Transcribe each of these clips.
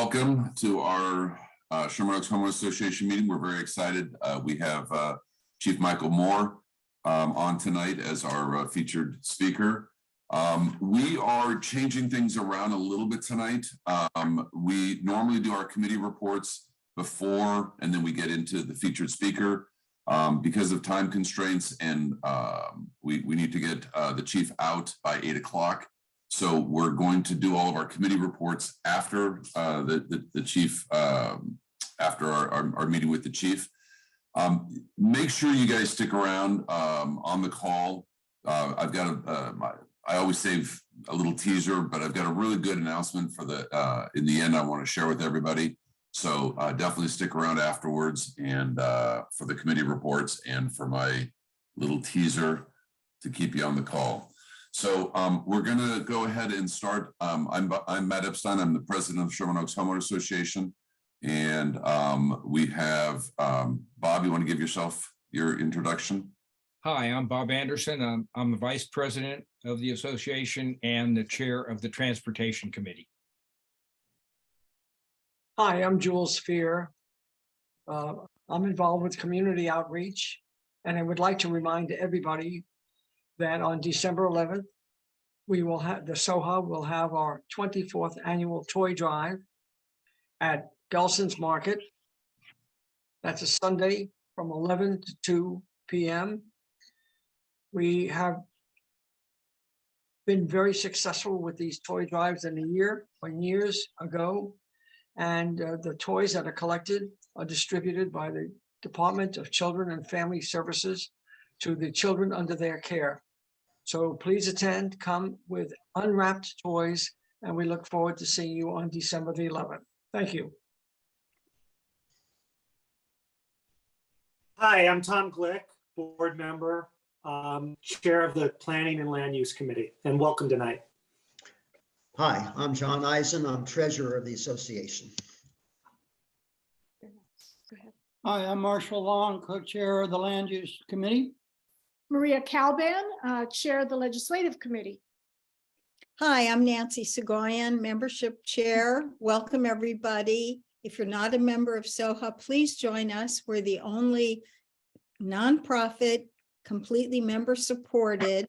welcome to our Sherman Oaks Homeowners Association meeting. We're very excited. We have Chief Michael Moore on tonight as our featured speaker. We are changing things around a little bit tonight. We normally do our committee reports before, and then we get into the featured speaker. Because of time constraints, and we need to get the chief out by 8 o'clock. So we're going to do all of our committee reports after the chief, after our meeting with the chief. Make sure you guys stick around on the call. I've got I always save a little teaser, but I've got a really good announcement for the in the end I want to share with everybody. So definitely stick around afterwards, and for the committee reports and for my little teaser to keep you on the call. So we're going to go ahead and start. I'm Matt Epstein. I'm the president of Sherman Oaks Homeowners Association. And we have Bob, you want to give yourself your introduction? Hi, I'm Bob Anderson. I'm the vice president of the association and the chair of the transportation committee. Hi, I'm Jules Fear. I'm involved with community outreach, and I would like to remind everybody that on December 11th, we will have the SOHA will have our 24th annual toy drive at Gelson's Market. That's a Sunday from 11 to 2 p.m. We have been very successful with these toy drives years ago. And the toys that are collected are distributed by the Department of Children and Family Services to the children under their care. So please attend, come with unwrapped toys, and we look forward to seeing you on December the 11th. Thank you. Hi, I'm Tom Glick, board member, chair of the Planning and Land Use Committee, and welcome tonight. Hi, I'm John Eisen. I'm treasurer of the association. Hi, I'm Marshall Long, co-chair of the Land Use Committee. Maria Calban, chair of the Legislative Committee. Hi, I'm Nancy Segoyan, membership chair. Welcome, everybody. If you're not a member of SOHA, please join us. We're the only nonprofit, completely member-supported,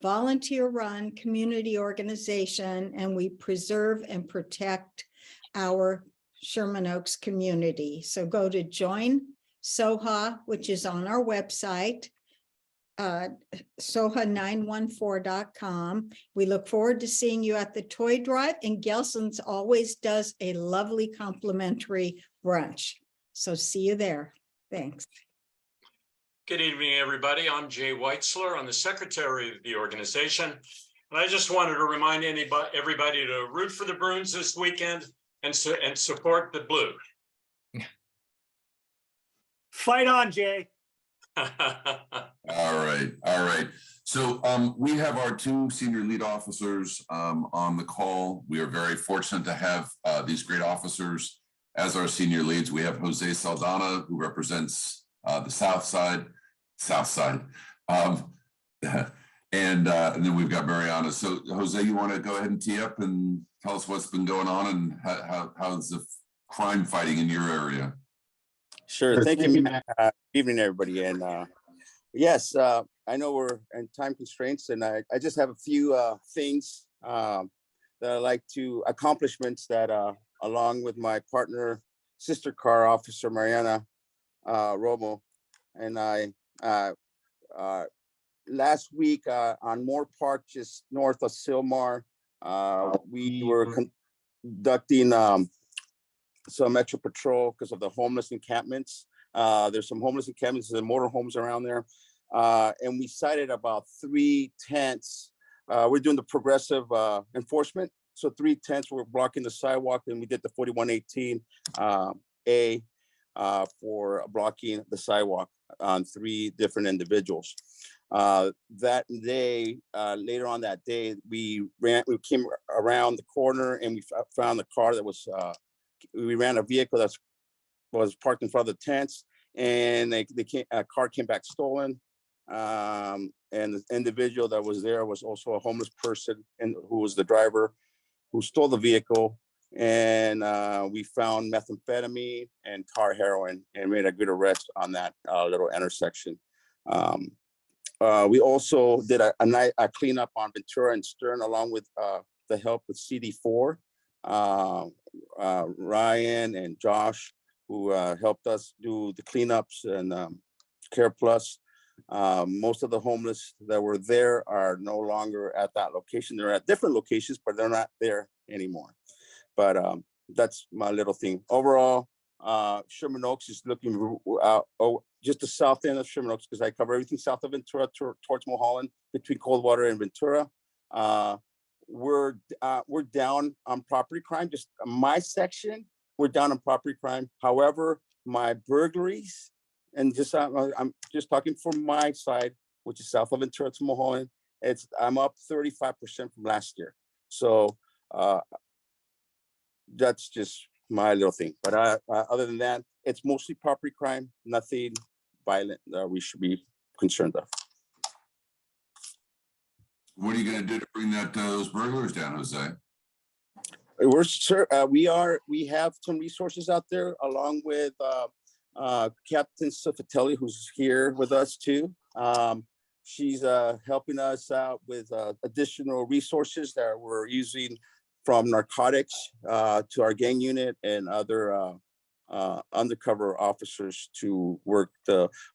volunteer-run community organization, and we preserve and protect our Sherman Oaks community. So go to Join SOHA, which is on our website, soha914.com. We look forward to seeing you at the toy drive, and Gelson's always does a lovely complimentary brunch. So see you there. Thanks. Good evening, everybody. I'm Jay Weitzler. I'm the secretary of the organization. And I just wanted to remind everybody to root for the Bruins this weekend and support the Blue. Fight on, Jay. All right. So we have our two senior lead officers on the call. We are very fortunate to have these great officers as our senior leads. We have Jose Saldana, who represents the South Side, and then we've got Mariana. So Jose, you want to go ahead and tee up and tell us what's been going on and how's the crime fighting in your area? Sure. Thank you, Matt. Evening, everybody. And yes, I know we're in time constraints, and I just have a few things that I like to accomplishments that along with my partner, sister car officer, Mariana Romo, and I last week on Moore Park, just north of Silmar, we were conducting some extra patrol because of the homeless encampments. There's some homeless encampments and motorhomes around there. And we sighted about 3 tents. We're doing the progressive enforcement. So 3 tents were blocking the sidewalk, and we did the 4118 A for blocking the sidewalk on 3 different individuals. That day, later on that day, we came around the corner and we found the car that was, we ran a vehicle that was parked in front of the tents, and a car came back stolen. And the individual that was there was also a homeless person, and who was the driver who stole the vehicle and we found methamphetamine and tar heroin and made a good arrest on that little intersection. We also did a cleanup on Ventura and Stern, along with the help with CD4, Ryan and Josh, who helped us do the cleanups, and Care Plus. Most of the homeless that were there are no longer at that location. They're at different locations, but they're not there anymore. But that's my little thing. Overall, Sherman Oaks is looking just the south end of Sherman Oaks, because I cover everything south of Ventura towards Mulholland, between Coldwater and Ventura. We're down on property crime. Just my section, we're down on property crime. However, my burglaries, and I'm just talking from my side, which is south of Ventura to Mulholland, I'm up 35% from last year. So that's just my little thing. But other than that, it's mostly property crime, nothing violent that we should be concerned of. What are you going to do to bring those burglars down, Jose? We have some resources out there, along with Captain Sofatelli, who's here with us too. She's helping us out with additional resources that we're using, from narcotics to our gang unit and other undercover officers to work.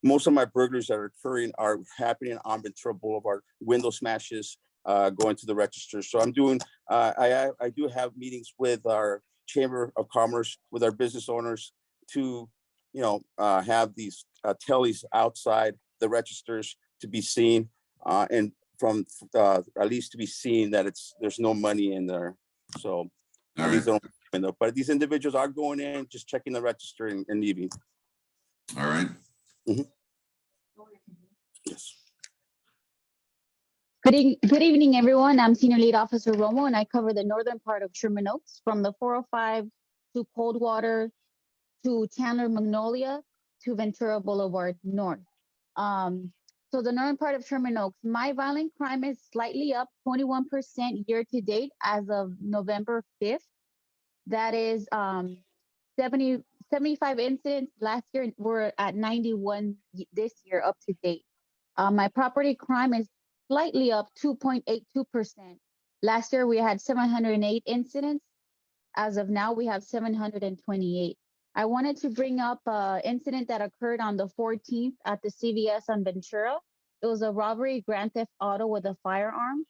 Most of my burglaries that are occurring are happening on Ventura Boulevard, window smashes, going to the register. So I'm doing, I do have meetings with our Chamber of Commerce, with our business owners, to have these tellies outside the registers to be seen, and from at least to be seen that there's no money in there. So but these individuals are going in, just checking the register and leaving. All right. Mm-hmm. Yes. Good evening, everyone. I'm Senior Lead Officer Romo, and I cover the northern part of Sherman Oaks, from the 405 to Coldwater to Chandler Magnolia to Ventura Boulevard North. So the northern part of Sherman Oaks, my violent crime is slightly up 21% year to date as of November 5th. That is 75 incidents last year. We're at 91 this year up to date. My property crime is slightly up 2.82%. Last year we had 708 incidents. As of now, we have 728. I wanted to bring up an incident that occurred on the 14th at the CVS on Ventura. It was a robbery, grand theft auto with a firearm.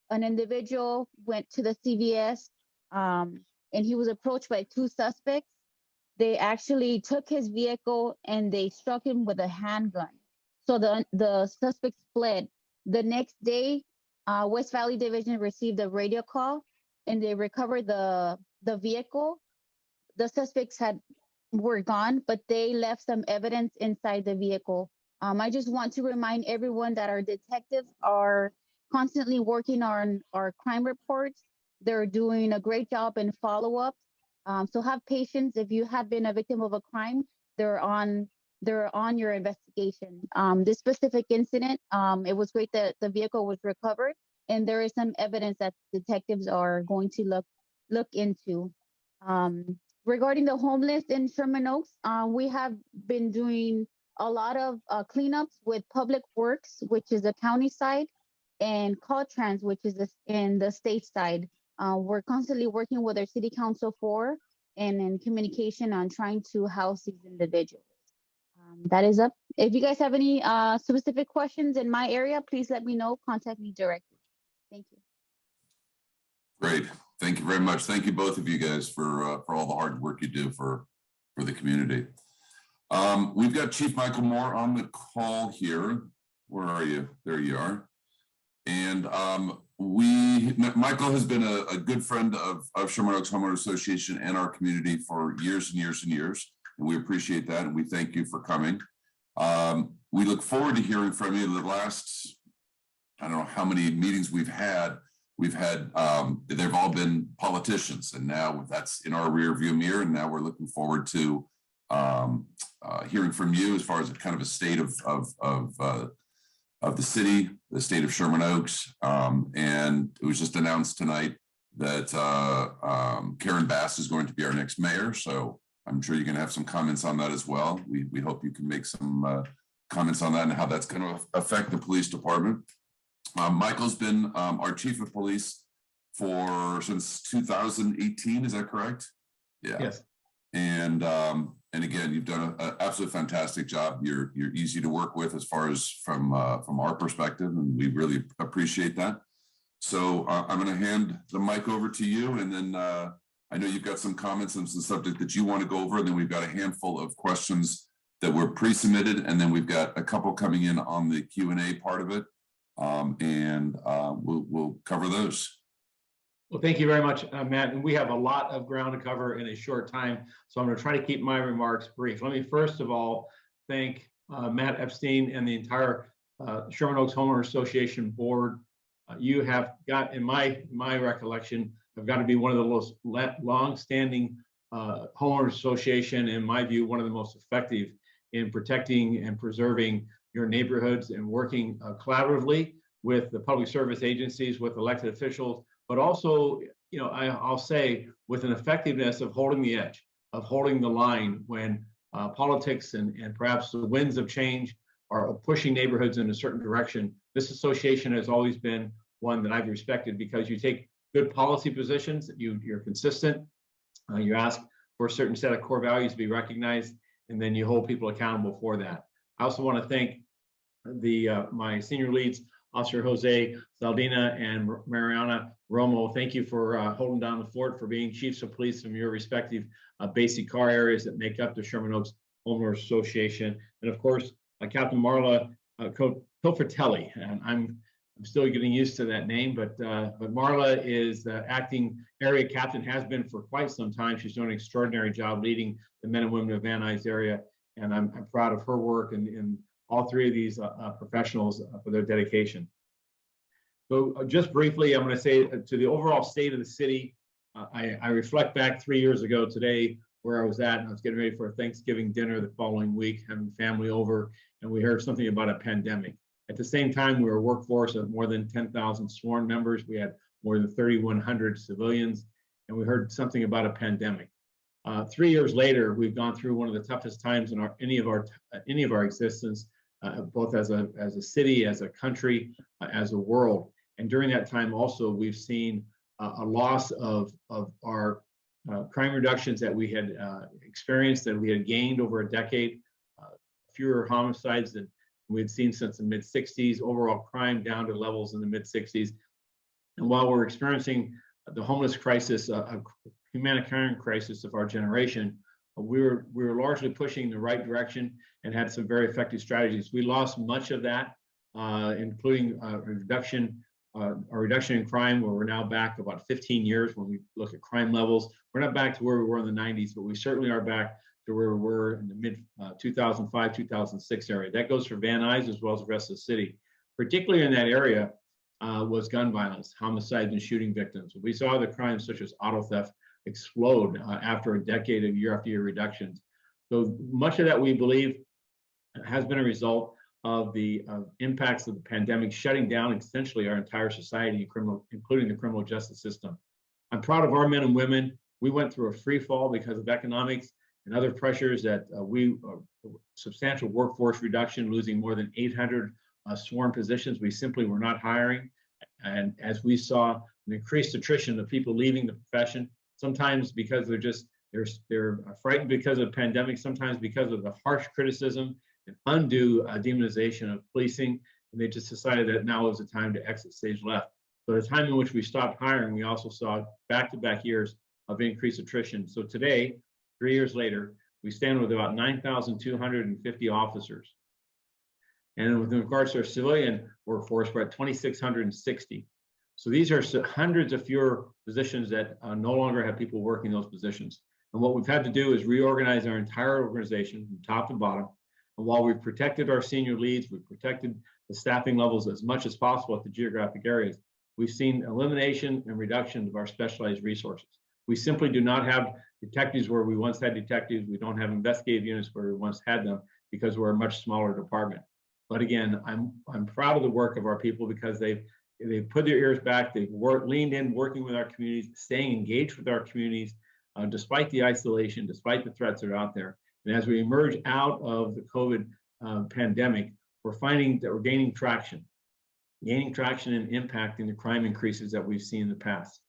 An individual went to the CVS and he was approached by two suspects. They actually took his vehicle and they struck him with a handgun. So the suspects fled. The next day, West Valley Division received a radio call and they recovered the vehicle. The suspects were gone, but they left some evidence inside the vehicle. I just want to remind everyone that our detectives are constantly working on our crime reports. They're doing a great job in follow-up. So have patience. If you have been a victim of a crime, they're on your investigation. This specific incident, it was great that the vehicle was recovered, and there is some evidence that detectives are going to look into. Regarding the homeless in Sherman Oaks, we have been doing a lot of cleanups with Public Works, which is the county side, and Caltrans, which is in the state side. We're constantly working with our city council and in communication on trying to house these individuals. That is up. If you guys have any specific questions in my area, please let me know. Contact me directly. Thank you. Great. Thank you very much. Thank you, both of you guys, for all the hard work you do for the community. We've got Chief Michael Moore on the call here. Where are you? There you are. And Michael has been a good friend of Sherman Oaks Homeowners Association and our community for years and years and years. And we appreciate that. And we thank you for coming. We look forward to hearing from you. The last, I don't know how many meetings we've had, they've all been politicians, and now that's in our rear view mirror. And now we're looking forward to hearing from you as far as kind of a state of the city, the state of Sherman Oaks. And it was just announced tonight that Karen Bass is going to be our next mayor. So I'm sure you're going to have some comments on that as well. We hope you can make some comments on that and how that's going to affect the police department. Michael's been our chief of police since 2018. Is that correct? Yeah. Yes. And again, you've done an absolutely fantastic job. You're easy to work with as far as from our perspective, and we really appreciate that. So I'm going to hand the mic over to you, and then I know you've got some comments on some subject that you want to go over, and then we've got a handful of questions that were pre-submitted, and then we've got a couple coming in on the Q&A part of it, and we'll cover those. Well, thank you very much, Matt. And we have a lot of ground to cover in a short time, so I'm going to try to keep my remarks brief. Let me first of all thank Matt Epstein and the entire Sherman Oaks Homeowners Association board. You have got, in my recollection, have got to be one of the most long-standing homeowners association, in my view, one of the most effective in protecting and preserving your neighborhoods and working collaboratively with the public service agencies, with elected officials, but also, you know, I'll say with an effectiveness of holding the edge, of holding the line when politics and perhaps the winds of change are pushing neighborhoods in a certain direction. This association has always been one that I've respected because you take good policy positions, you're consistent, you ask for a certain set of core values to be recognized, and then you hold people accountable for that. I also want to thank my senior leads, Officer Jose Zaldina and Mariana Romo. Thank you for holding down the fort, for being chiefs of police from your respective basic car areas that make up the Sherman Oaks Homeowners Association. And of course, Captain Marla Cofratelli, and I'm still getting used to that name, but Marla is the acting area captain, has been for quite some time. She's doing an extraordinary job leading the men and women of Van Nuys area, and I'm proud of her work and all three of these professionals for their dedication. So just briefly, I'm going to say to the overall state of the city, I reflect back 3 years ago today where I was at, and I was getting ready for a Thanksgiving dinner the following week, having family over, and we heard something about a pandemic. At the same time, we were a workforce of more than 10,000 sworn members. We had more than 3,100 civilians, and we heard something about a pandemic. 3 years later, we've gone through one of the toughest times in any of our existence, both as a city, as a country, as a world. And during that time, also, we've seen a loss of our crime reductions that we had experienced, that we had gained over a decade, fewer homicides than we had seen since the mid-60s, overall crime down to levels in the mid-60s. And while we're experiencing the homeless crisis, a humanitarian crisis of our generation, we were largely pushing the right direction and had some very effective strategies. We lost much of that, including a reduction in crime, where we're now back about 15 years when we look at crime levels. We're not back to where we were in the 90s, but we certainly are back to where we were in the mid 2005, 2006 area. That goes for Van Nuys as well as the rest of the city. Particularly in that area was gun violence, homicides, and shooting victims. We saw the crimes such as auto theft explode after a decade of year after year reductions. So much of that, we believe, has been a result of the impacts of the pandemic shutting down essentially our entire society, including the criminal justice system. I'm proud of our men and women. We went through a free fall because of economics and other pressures that substantial workforce reduction, losing more than 800 sworn positions. We simply were not hiring. And as we saw an increased attrition of people leaving the profession, sometimes because they're frightened because of the pandemic, sometimes because of the harsh criticism and undue demonization of policing, and they just decided that now was the time to exit stage left. So the time in which we stopped hiring, we also saw back-to-back years of increased attrition. So today, 3 years later, we stand with about 9,250 officers. And with regards to our civilian workforce, we're at 2,660. So these are hundreds of fewer positions that no longer have people working those positions. And what we've had to do is reorganize our entire organization from top to bottom. And while we've protected our senior leads, we've protected the staffing levels as much as possible at the geographic areas, we've seen elimination and reduction of our specialized resources. We simply do not have detectives where we once had detectives. We don't have investigative units where we once had them because we're a much smaller department. But again, I'm proud of the work of our people because they've they've put their ears back. They've leaned in, working with our communities, staying engaged with our communities, despite the isolation, despite the threats that are out there. And as we emerge out of the COVID pandemic, we're finding that we're gaining traction and impacting the crime increases that we've seen in the past.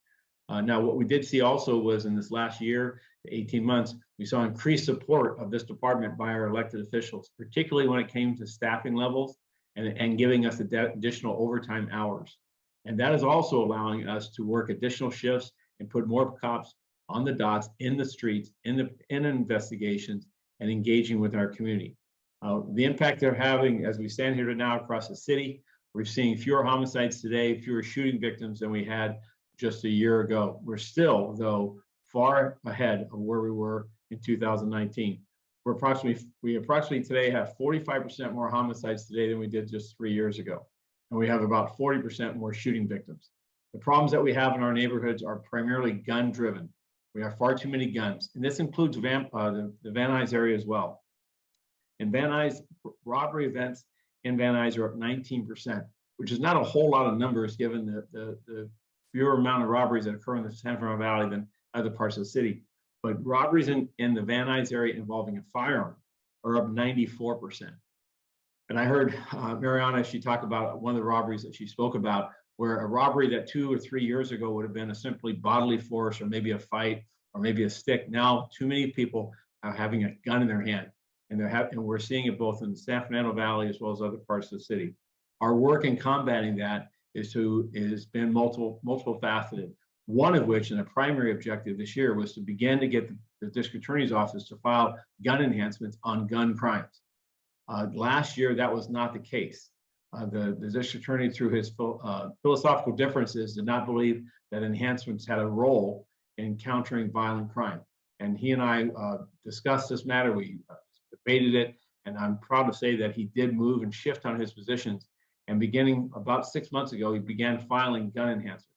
Now, what we did see also was in this last year, 18 months, we saw increased support of this department by our elected officials, particularly when it came to staffing levels and giving us additional overtime hours. And that is also allowing us to work additional shifts and put more cops on the dots, in the streets, in investigations, and engaging with our community. The impact they're having as we stand here now across the city, we're seeing fewer homicides today, fewer shooting victims than we had just a year ago. We're still, though, far ahead of where we were in 2019. We approximately today have 45% more homicides today than we did just 3 years ago. And we have about 40% more shooting victims. The problems that we have in our neighborhoods are primarily gun driven. We have far too many guns. And this includes the Van Nuys area as well. In Van Nuys, robbery events in Van Nuys are up 19%, which is not a whole lot of numbers given the fewer amount of robberies that occur in the San Fernando Valley than other parts of the city. But robberies in the Van Nuys area involving a firearm are up 94%. And I heard Mariana, she talked about one of the robberies that she spoke about, where a robbery that 2 or 3 years ago would have been a simply bodily force or maybe a fight or maybe a stick. Now, too many people are having a gun in their hand, and we're seeing it both in the San Fernando Valley as well as other parts of the city. Our work in combating that has been multiple faceted. One of which, and a primary objective this year, was to begin to get the district attorney's office to file gun enhancements on gun crimes. Last year, that was not the case. The district attorney, through his philosophical differences, did not believe that enhancements had a role in countering violent crime. And he and I discussed this matter. We debated it, and I'm proud to say that he did move and shift on his positions. And beginning about 6 months ago, he began filing gun enhancements.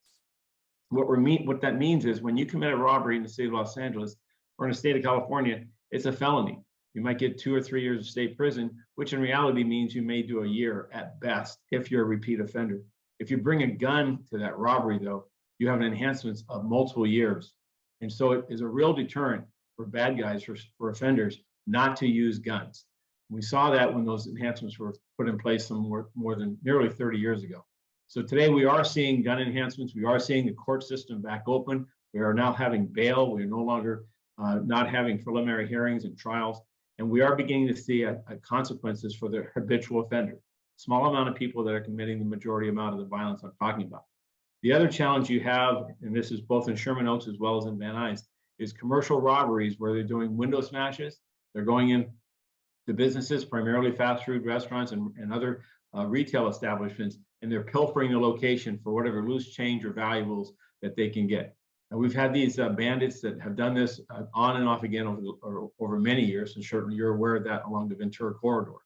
What that means is when you commit a robbery in the state of Los Angeles or in the state of California, it's a felony. You might get 2 or 3 years of state prison, which in reality means you may do a year at best if you're a repeat offender. If you bring a gun to that robbery, though, you have an enhancement of multiple years. And so it is a real deterrent for bad guys, for offenders, not to use guns. We saw that when those enhancements were put in place some more than nearly 30 years ago. So today we are seeing gun enhancements. We are seeing the court system back open. We are now having bail. We are no longer not having preliminary hearings and trials. And we are beginning to see consequences for the habitual offender. Small amount of people that are committing the majority amount of the violence I'm talking about. The other challenge you have, and this is both in Sherman Oaks as well as in Van Nuys, is commercial robberies where they're doing window smashes. They're going in to businesses, primarily fast food restaurants and other retail establishments, and they're pilfering the location for whatever loose change or valuables that they can get. And we've had these bandits that have done this on and off again over many years, and certainly you're aware of that along the Ventura corridor.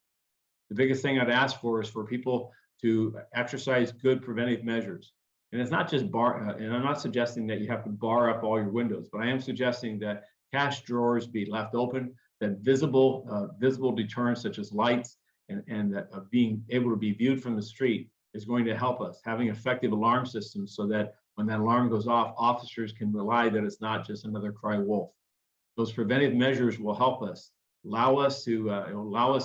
The biggest thing I'd ask for is for people to exercise good preventive measures. And it's not just and I'm not suggesting that you have to bar up all your windows, but I am suggesting that cash drawers be left open, that visible deterrents such as lights and that being able to be viewed from the street is going to help us. Having effective alarm systems so that when that alarm goes off, officers can rely that it's not just another cry wolf. Those preventive measures will help us, allow us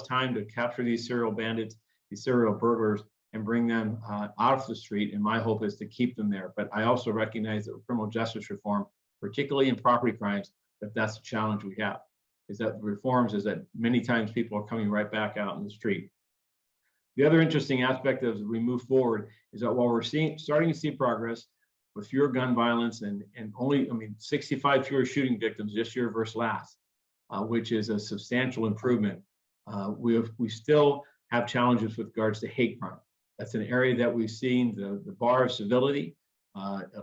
time to capture these serial bandits, these serial burglars, and bring them out of the street. And my hope is to keep them there. But I also recognize that with criminal justice reform, particularly in property crimes, that's the challenge we have. Is that many times people are coming right back out in the street. The other interesting aspect as we move forward is that while we're starting to see progress with fewer gun violence and only, 65 fewer shooting victims this year versus last, which is a substantial improvement. We still have challenges with regards to hate crime. That's an area that we've seen the bar of civility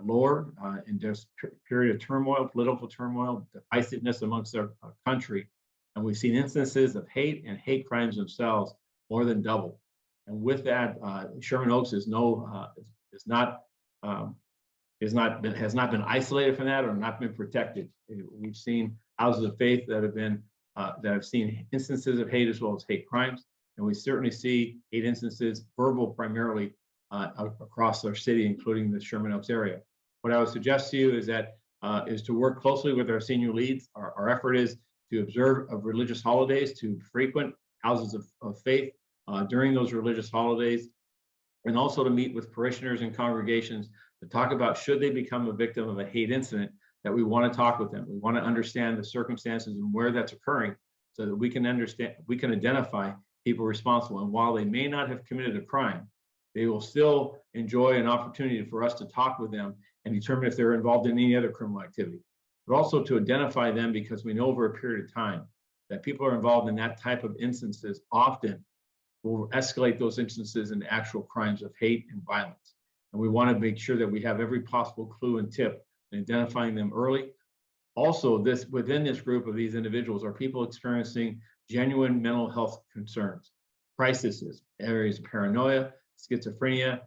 lower in this period of turmoil, political turmoil, divisiveness amongst our country. And we've seen instances of hate and hate crimes themselves more than double. And with that, Sherman Oaks has not been isolated from that or not been protected. We've seen houses of faith that have seen instances of hate as well as hate crimes. And we certainly see hate instances, verbal primarily, across our city, including the Sherman Oaks area. What I would suggest to you is that is to work closely with our senior leads. Our effort is to observe of religious holidays, to frequent houses of faith during those religious holidays, and also to meet with parishioners and congregations to talk about should they become a victim of a hate incident, that we want to talk with them. We want to understand the circumstances and where that's occurring so that we can identify people responsible. And while they may not have committed a crime, they will still enjoy an opportunity for us to talk with them and determine if they're involved in any other criminal activity, but also to identify them, because we know over a period of time that people are involved in that type of instances often will escalate those instances into actual crimes of hate and violence. And we want to make sure that we have every possible clue and tip in identifying them early. Also, within this group of these individuals are people experiencing genuine mental health concerns, crises, areas of paranoia, schizophrenia,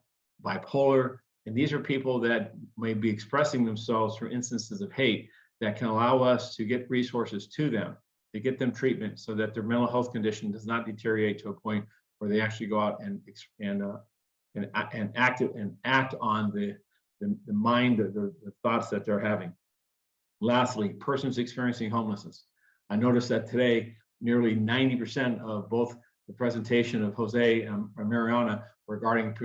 bipolar, and these are people that may be expressing themselves through instances of hate that can allow us to get resources to them, to get them treatment so that their mental health condition does not deteriorate to a point where they actually go out and act on the mind, the thoughts that they're having. Lastly, persons experiencing homelessness. I noticed that today, nearly 90% of both the presentation of Jose and Mariana regarding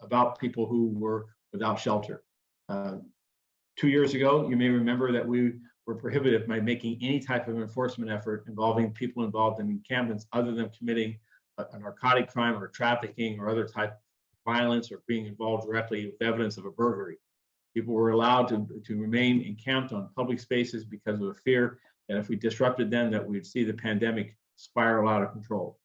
about people who were without shelter. 2 years ago, you may remember that we were prohibited by making any type of enforcement effort involving people involved in encampments other than committing a narcotic crime or trafficking or other type of violence or being involved directly with evidence of a burglary. People were allowed to remain encamped on public spaces because of a fear that if we disrupted them, that we'd see the pandemic spiral out of control.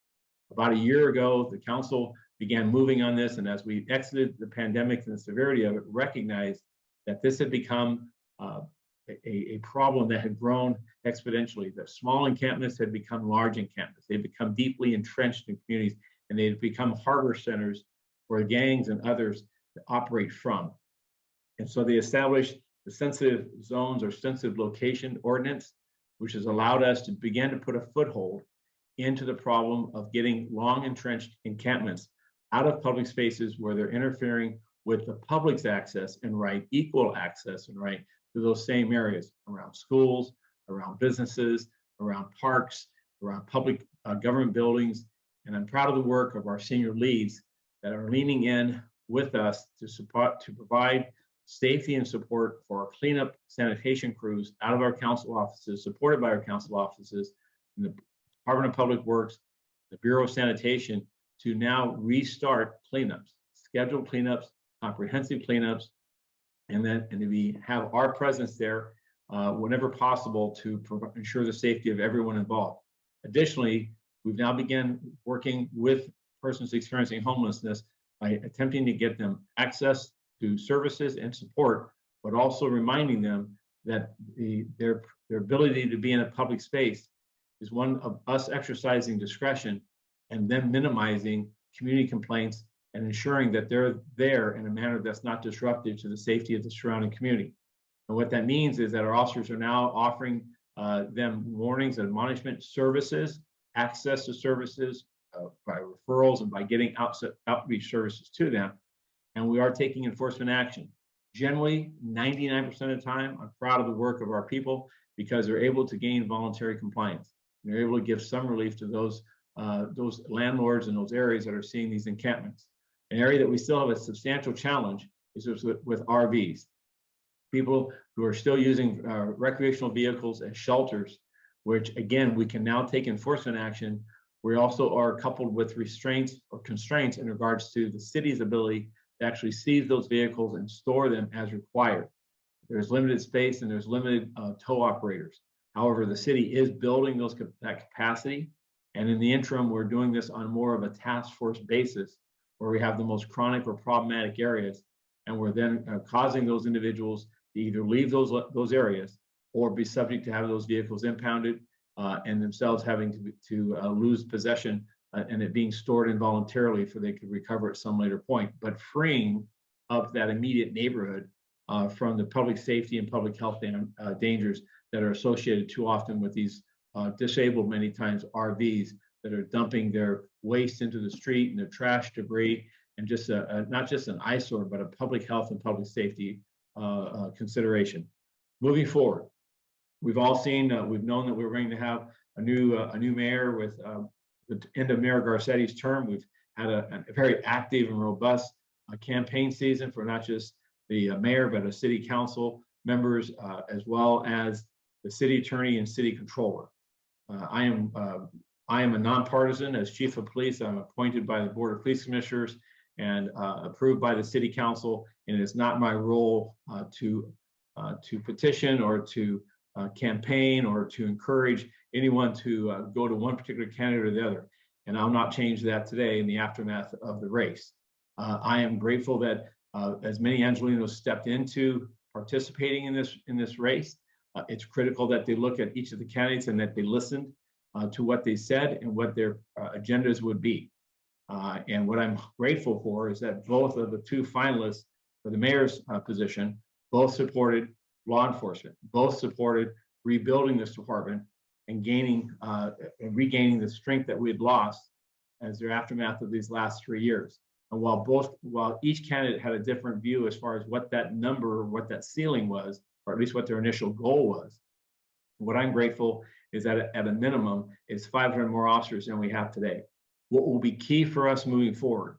About a year ago, the council began moving on this, and as we exited the pandemic and the severity of it, recognized that this had become a problem that had grown exponentially. The small encampments had become large encampments. They'd become deeply entrenched in communities, and they'd become harbor centers for gangs and others to operate from. And so they established the sensitive zones or sensitive location ordinance, which has allowed us to begin to put a foothold into the problem of getting long entrenched encampments out of public spaces where they're interfering with the public's access and right, equal access and right to those same areas around schools, around businesses, around parks, around public government buildings. And I'm proud of the work of our senior leads that are leaning in with us to provide safety and support for our cleanup sanitation crews out of our council offices, supported by our council offices, and the Department of Public Works, the Bureau of Sanitation, to now restart cleanups, scheduled cleanups, comprehensive cleanups, and to have our presence there whenever possible to ensure the safety of everyone involved. Additionally, we've now begun working with persons experiencing homelessness by attempting to get them access to services and support, but also reminding them that their ability to be in a public space is one of us exercising discretion and then minimizing community complaints and ensuring that they're there in a manner that's not disruptive to the safety of the surrounding community. And what that means is that our officers are now offering them warnings and admonishment services, access to services by referrals and by getting outreach services to them. And we are taking enforcement action. Generally, 99% of the time, I'm proud of the work of our people because they're able to gain voluntary compliance. And they're able to give some relief to those landlords in those areas that are seeing these encampments. An area that we still have a substantial challenge is with RVs. People who are still using recreational vehicles as shelters, which again, we can now take enforcement action. We also are coupled with restraints or constraints in regards to the city's ability to actually seize those vehicles and store them as required. There's limited space and there's limited tow operators. However, the city is building that capacity. And in the interim, we're doing this on more of a task force basis where we have the most chronic or problematic areas. And we're then causing those individuals to either leave those areas or be subject to have those vehicles impounded and themselves having to lose possession and it being stored involuntarily for they could recover at some later point, but freeing up that immediate neighborhood from the public safety and public health dangers that are associated too often with these disabled, many times RVs that are dumping their waste into the street and their trash debris and just not just an eyesore, but a public health and public safety consideration. Moving forward, we've all seen, we've known that we're going to have a new mayor with the end of Mayor Garcetti's term. We've had a very active and robust campaign season for not just the mayor, but a city council members, as well as the city attorney and city controller. I am a nonpartisan. As chief of police, I'm appointed by the Board of Police Commissioners and approved by the city council. And it's not my role to petition or to campaign or to encourage anyone to go to one particular candidate or the other. And I'll not change that today in the aftermath of the race. I am grateful that as many Angelenos stepped into participating in this race. It's critical that they look at each of the candidates and that they listened to what they said and what their agendas would be. And what I'm grateful for is that both of the two finalists for the mayor's position both supported law enforcement, both supported rebuilding this department and gaining and regaining the strength that we had lost as their aftermath of these last 3 years. And while each candidate had a different view as far as what that number, what that ceiling was, or at least what their initial goal was, what I'm grateful is that at a minimum, it's 500 more officers than we have today. What will be key for us moving forward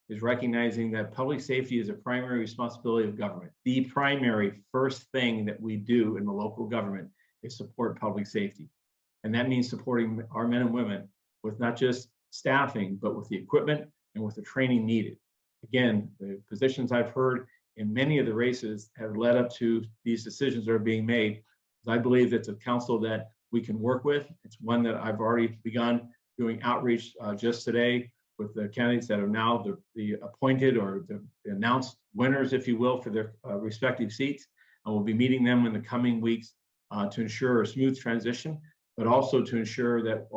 is recognizing that public safety is a primary responsibility of government. The primary first thing that we do in the local government is support public safety. And that means supporting our men and women with not just staffing, but with the equipment and with the training needed. Again, the positions I've heard in many of the races have led up to these decisions that are being made. I believe it's a council that we can work with. It's one that I've already begun doing outreach just today with the candidates that are now the appointed or the announced winners, if you will, for their respective seats. And we'll be meeting them in the coming weeks to ensure a smooth transition, but also to ensure that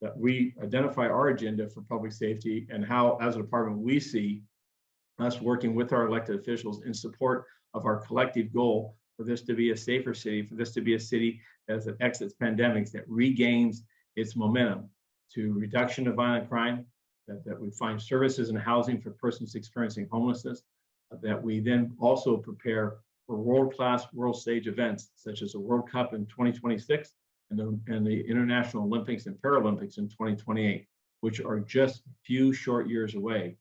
that we identify our agenda for public safety and how, as a department, we see us working with our elected officials in support of our collective goal for this to be a safer city, for this to be a city as it exits pandemics, that regains its momentum to reduction of violent crime, that we find services and housing for persons experiencing homelessness, that we then also prepare for world-class world stage events such as the World Cup in 2026 and the International Olympics and Paralympics in 2028, which are just a few short years away.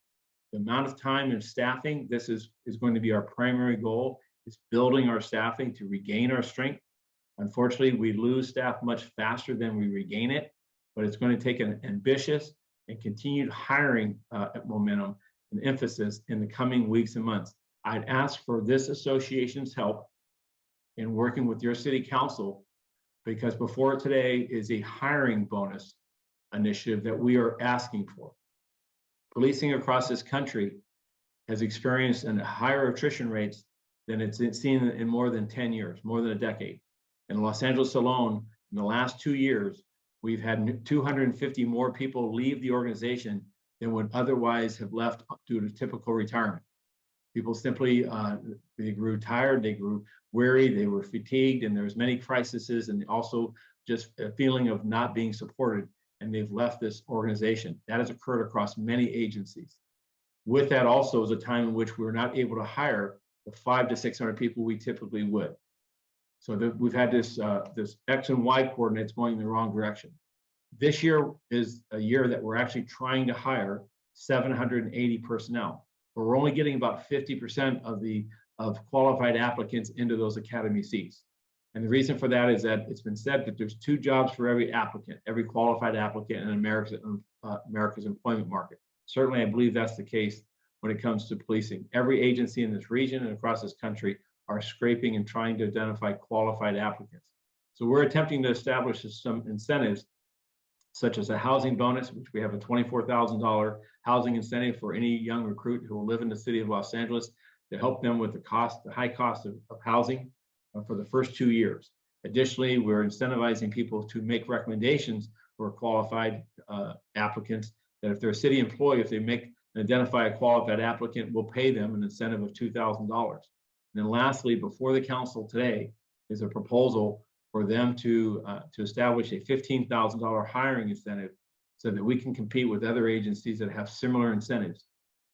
The amount of time and staffing, this is going to be our primary goal, is building our staffing to regain our strength. Unfortunately, we lose staff much faster than we regain it, but it's going to take an ambitious and continued hiring momentum and emphasis in the coming weeks and months. I'd ask for this association's help in working with your city council, because before today is a hiring bonus initiative that we are asking for. Policing across this country has experienced higher attrition rates than it's seen in more than 10 years, more than a decade. In Los Angeles alone, in the last 2 years, we've had 250 more people leave the organization than would otherwise have left due to typical retirement. People simply, they grew tired, they grew weary, they were fatigued, and there's many crises, and also just a feeling of not being supported, and they've left this organization. That has occurred across many agencies. With that also is a time in which we were not able to hire the 500 to 600 people we typically would. So we've had this X and Y coordinates going in the wrong direction. This year is a year that we're actually trying to hire 780 personnel, but we're only getting about 50% of qualified applicants into those academy seats. And the reason for that is that it's been said that there's 2 jobs for every applicant, every qualified applicant in America's employment market. Certainly, I believe that's the case when it comes to policing. Every agency in this region and across this country are scraping and trying to identify qualified applicants. So we're attempting to establish some incentives, such as a housing bonus, which we have a $24,000 housing incentive for any young recruit who will live in the city of Los Angeles, to help them with the high cost of housing for the first 2 years. Additionally, we're incentivizing people to make recommendations for qualified applicants, that if they're a city employee, if they identify a qualified applicant, we'll pay them an incentive of $2,000. And then lastly, before the council today is a proposal for them to establish a $15,000 hiring incentive so that we can compete with other agencies that have similar incentives.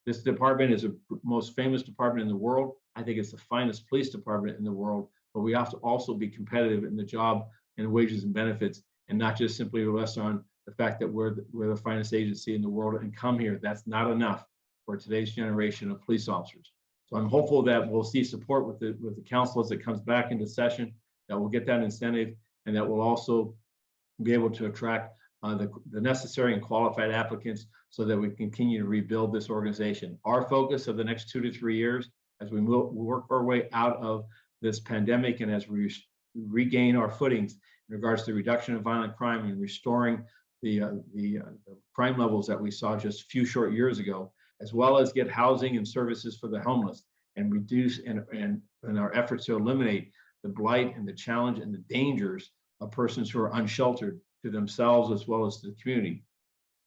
This department is the most famous department in the world. I think it's the finest police department in the world, but we have to also be competitive in the job and wages and benefits, and not just simply rest on the fact that we're the finest agency in the world and come here. That's not enough for today's generation of police officers. So I'm hopeful that we'll see support with the council as it comes back into session, that we'll get that incentive, and that we'll also be able to attract the necessary and qualified applicants so that we continue to rebuild this organization. Our focus of the next 2 to 3 years, as we work our way out of this pandemic and as we regain our footings in regards to the reduction of violent crime and restoring the crime levels that we saw just a few short years ago, as well as get housing and services for the homeless and reduce and our efforts to eliminate the blight and the challenge and the dangers of persons who are unsheltered to themselves as well as to the community,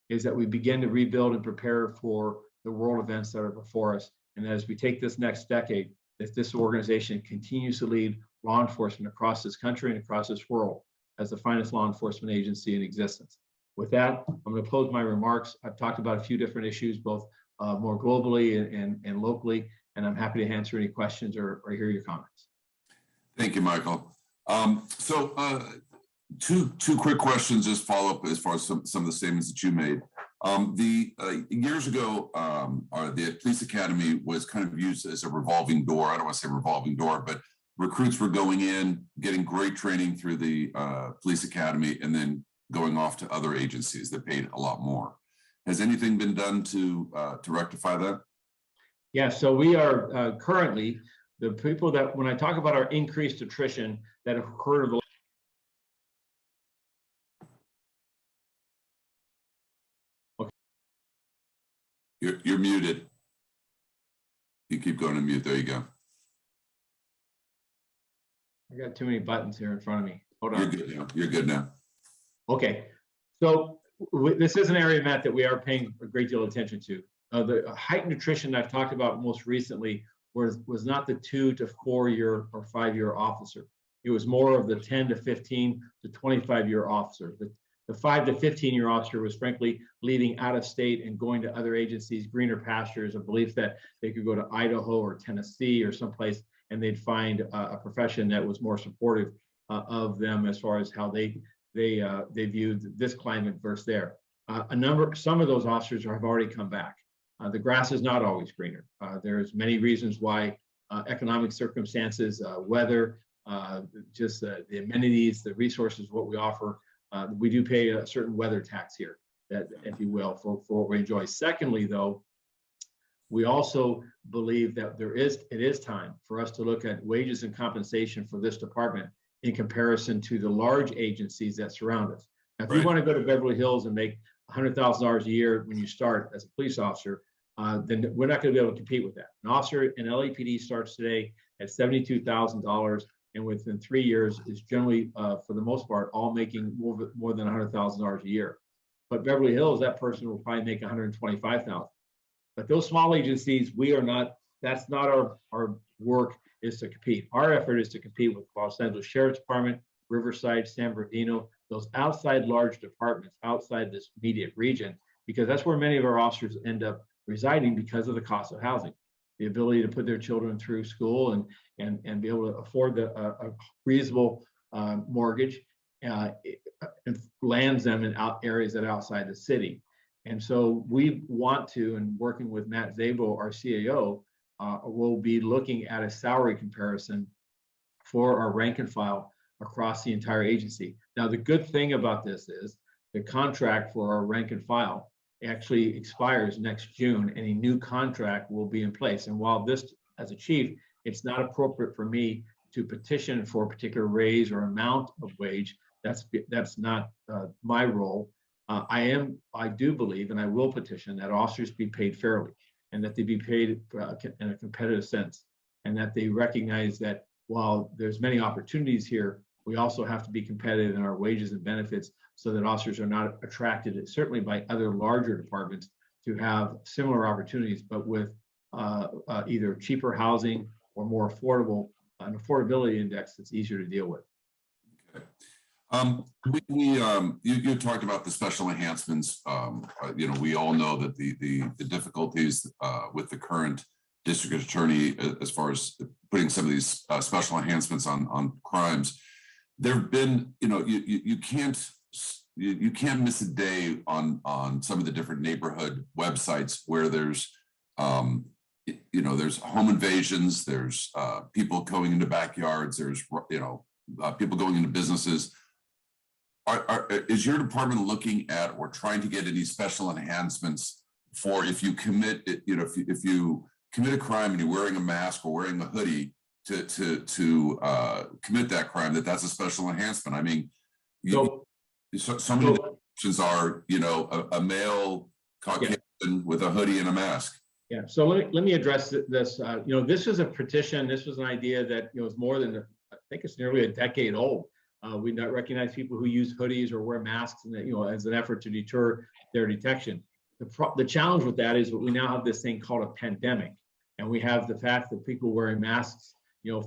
is that we begin to rebuild and prepare for the world events that are before us. And as we take this next decade, that this organization continues to lead law enforcement across this country and across this world as the finest law enforcement agency in existence. With that, I'm going to close my remarks. I've talked about a few different issues, both more globally and locally, and I'm happy to answer any questions or hear your comments. Thank you, Michael. Two quick questions, just follow up as far as some of the statements that you made. Years ago, the police academy was kind of used as a revolving door. I don't want to say revolving door, but recruits were going in, getting great training through the police academy, and then going off to other agencies that paid a lot more. Has anything been done to rectify that? Yeah, so we are currently, the people that, when I talk about our increased attrition that have occurred over the You're muted. You keep going to mute. There you go. I got too many buttons here in front of me. Hold on. You're good now. You're good now. Okay. So this is an area, Matt, that we are paying a great deal of attention to. The heightened nutrition I've talked about most recently was not the 2 to 4 year or 5 year officer. It was more of the 10 to 15 to 25 year officer. The 5 to 15 year officer was frankly leaving out of state and going to other agencies, greener pastures, a belief that they could go to Idaho or Tennessee or someplace and they'd find a profession that was more supportive of them as far as how they viewed this climate versus there. Some of those officers have already come back. The grass is not always greener. There's many reasons why economic circumstances, weather, just the amenities, the resources, what we offer. We do pay a certain weather tax here, that, if you will, for what we enjoy. Secondly, though, we also believe that it is time for us to look at wages and compensation for this department in comparison to the large agencies that surround us. Now, if you want to go to Beverly Hills and make $100,000 a year when you start as a police officer, then we're not going to be able to compete with that. An officer in LAPD starts today at $72,000, and within 3 years is generally, for the most part, all making more than $100,000 a year. But Beverly Hills, that person will probably make $125,000. But those small agencies, that's not our work, is to compete. Our effort is to compete with Los Angeles Sheriff's Department, Riverside, San Bernardino, those outside large departments outside this immediate region, because that's where many of our officers end up residing because of the cost of housing. The ability to put their children through school and be able to afford a reasonable mortgage and lands them in areas that are outside the city. And so we want to, and working with Matt Zabel, our CAO, we'll be looking at a salary comparison for our rank and file across the entire agency. Now, the good thing about this is the contract for our rank and file actually expires next June, and a new contract will be in place. And while this, as a chief, it's not appropriate for me to petition for a particular raise or amount of wage, that's not my role. I do believe, and I will petition, that officers be paid fairly and that they be paid in a competitive sense, and that they recognize that while there's many opportunities here, we also have to be competitive in our wages and benefits so that officers are not attracted, certainly by other larger departments, to have similar opportunities, but with either cheaper housing or more affordable, an affordability index that's easier to deal with. Okay. You talked about the special enhancements. We all know that the difficulties with the current district attorney as far as putting some of these special enhancements on crimes. There've been, you can't miss a day on some of the different neighborhood websites where there's there's home invasions, there's people going into backyards, there's people going into businesses. Is your department looking at or trying to get any special enhancements for if you commit, if you commit a crime and you're wearing a mask or wearing a hoodie to commit that crime, that's a special enhancement? I mean, so many options are, a male Caucasian with a hoodie and a mask. Yeah, so let me address this. This is a petition. This was an idea that is more than, I think it's nearly a decade old. We not recognize people who use hoodies or wear masks, and as an effort to deter their detection. The challenge with that is that we now have this thing called a pandemic, and we have the fact that people wearing masks,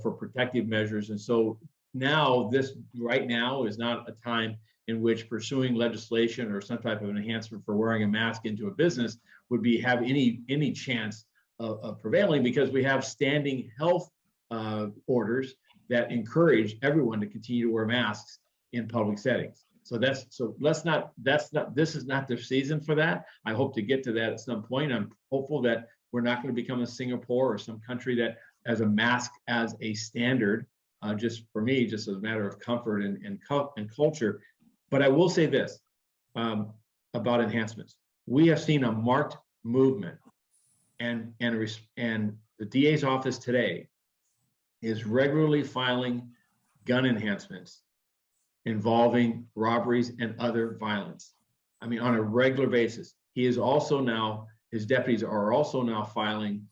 for protective measures, and so now this right now is not a time in which pursuing legislation or some type of enhancement for wearing a mask into a business would have any chance of prevailing, because we have standing health orders that encourage everyone to continue to wear masks in public settings. This is not the season for that. I hope to get to that at some point. I'm hopeful that we're not going to become a Singapore or some country that has a mask as a standard, just for me, just as a matter of comfort and culture. But I will say this about enhancements. We have seen a marked movement, and the DA's office today is regularly filing gun enhancements involving robberies and other violence. I mean, on a regular basis. He is also now, his deputies are also now filing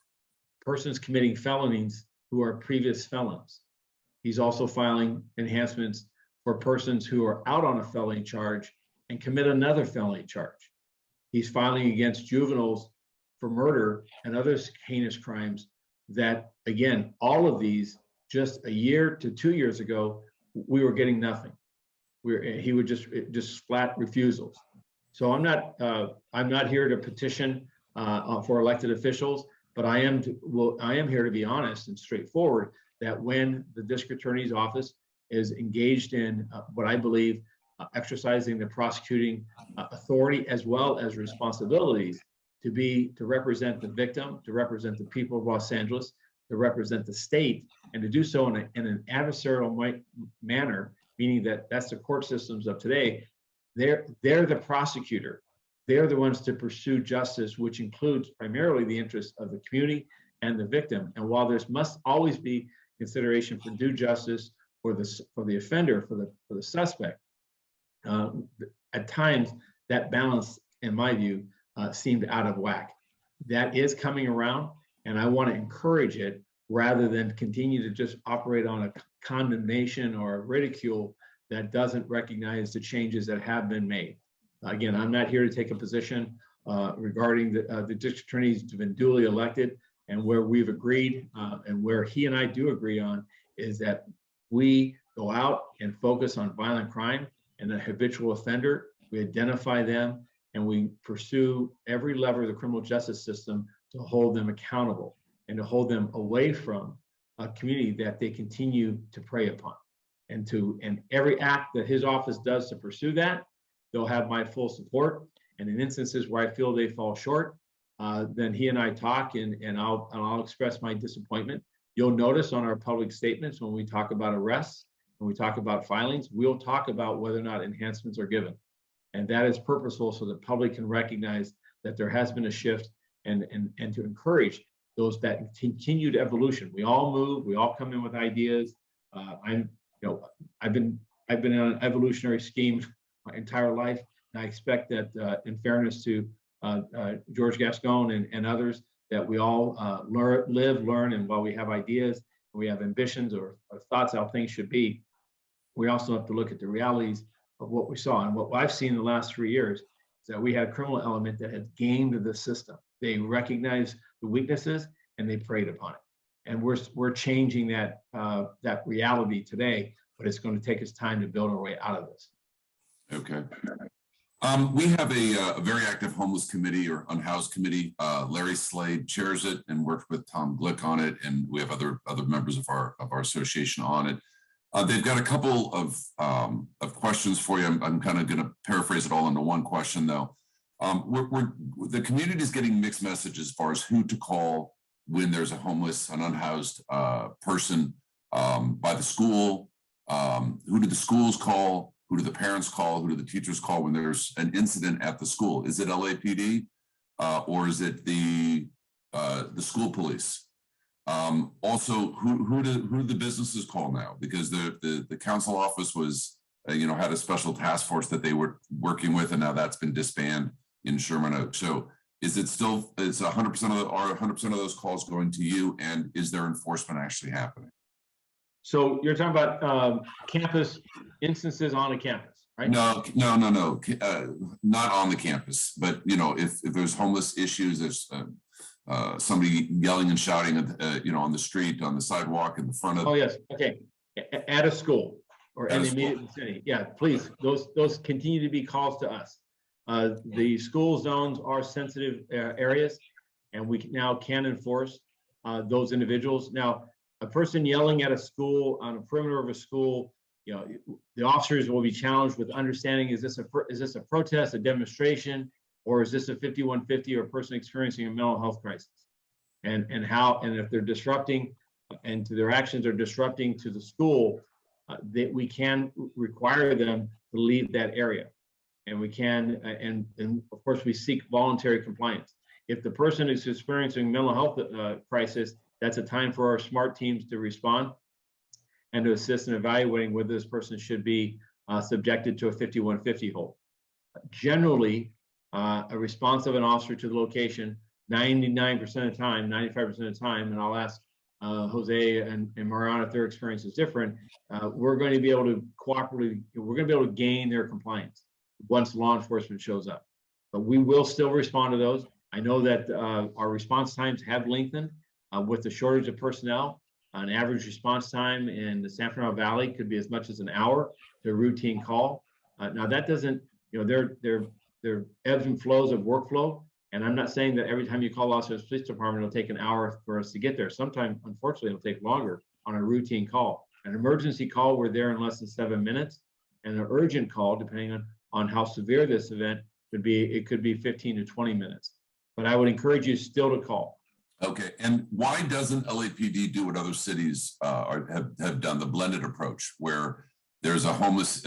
persons committing felonies who are previous felons. He's also filing enhancements for persons who are out on a felony charge and commit another felony charge. He's filing against juveniles for murder and other heinous crimes that, again, all of these, just a year to 2 years ago, we were getting nothing. He would just flat refusals. So I'm not here to petition for elected officials, but I am here to be honest and straightforward that when the district attorney's office is engaged in what I believe exercising the prosecuting authority as well as responsibilities to represent the victim, to represent the people of Los Angeles, to represent the state, and to do so in an adversarial manner, meaning that's the court systems of today. They're the prosecutor. They're the ones to pursue justice, which includes primarily the interests of the community and the victim. And while there must always be consideration for due justice for the offender, for the suspect, at times that balance, in my view, seemed out of whack. That is coming around, and I want to encourage it rather than continue to just operate on a condemnation or a ridicule that doesn't recognize the changes that have been made. Again, I'm not here to take a position regarding the district attorneys who've been duly elected, and where we've agreed and where he and I do agree on is that we go out and focus on violent crime and the habitual offender. We identify them and we pursue every lever of the criminal justice system to hold them accountable and to hold them away from a community that they continue to prey upon. And every act that his office does to pursue that, they'll have my full support. And in instances where I feel they fall short, then he and I talk and I'll express my disappointment. You'll notice on our public statements when we talk about arrests, when we talk about filings, we'll talk about whether or not enhancements are given. And that is purposeful so the public can recognize that there has been a shift and to encourage those that continued evolution. We all move, we all come in with ideas. I've been on an evolutionary scheme my entire life. And I expect that in fairness to George Gascon and others, that we all learn, and while we have ideas, we have ambitions or thoughts how things should be, we also have to look at the realities of what we saw. And what I've seen in the last 3 years is that we had a criminal element that had gamed the system. They recognized the weaknesses and they preyed upon it. And we're changing that reality today but it's going to take us time to build our way out of this. Okay. We have a very active homeless committee or unhoused committee. Larry Slade chairs it and worked with Tom Glick on it, and we have other members of our association on it. They've got a couple of questions for you. I'm kind of going to paraphrase it all into one question, though. The community is getting mixed messages as far as who to call when there's an unhoused person by the school. Who do the schools call? Who do the parents call? Who do the teachers call when there's an incident at the school? Is it LAPD or is it the school police? Also, who do the businesses call now? Because the council office was, had a special task force that they were working with, and now that's been disbanded in Sherman Oaks. So is it still, is 100% of those calls going to you, and is there enforcement actually happening? So you're talking about campus instances on a campus, right? No, not on the campus, but if there's homeless issues, there's somebody yelling and shouting on the street, on the sidewalk, in the front of. Oh yes, okay. At a school or in the immediate vicinity, yeah. Please, those continue to be calls to us. The school zones are sensitive areas, and we now can enforce those individuals. Now, a person yelling at a school on a perimeter of a school, the officers will be challenged with understanding: is this a protest, a demonstration, or is this a 5150 or a person experiencing a mental health crisis? And if they're disrupting, and their actions are disrupting to the school, that we can require them to leave that area, and we can, and of course we seek voluntary compliance. If the person is experiencing mental health crisis, that's a time for our SMART teams to respond and to assist in evaluating whether this person should be subjected to a 5150 hold. Generally, a response of an officer to the location, 99% of the time, 95% of the time, and I'll ask Jose and Mariana if their experience is different, we're going to be able to cooperatively, we're going to be able to gain their compliance once law enforcement shows up. But we will still respond to those. I know that our response times have lengthened with the shortage of personnel. An average response time in the San Fernando Valley could be as much as an hour to a routine call. Now that doesn't, there are ebbs and flows of workflow. And I'm not saying that every time you call Los Angeles Police Department, it'll take an hour for us to get there. Sometimes, unfortunately, it'll take longer on a routine call. An emergency call, we're there in less than 7 minutes. And an urgent call, depending on how severe this event could be, it could be 15 to 20 minutes. But I would encourage you still to call. Okay, and why doesn't LAPD do what other cities have done, the blended approach, where there's a homeless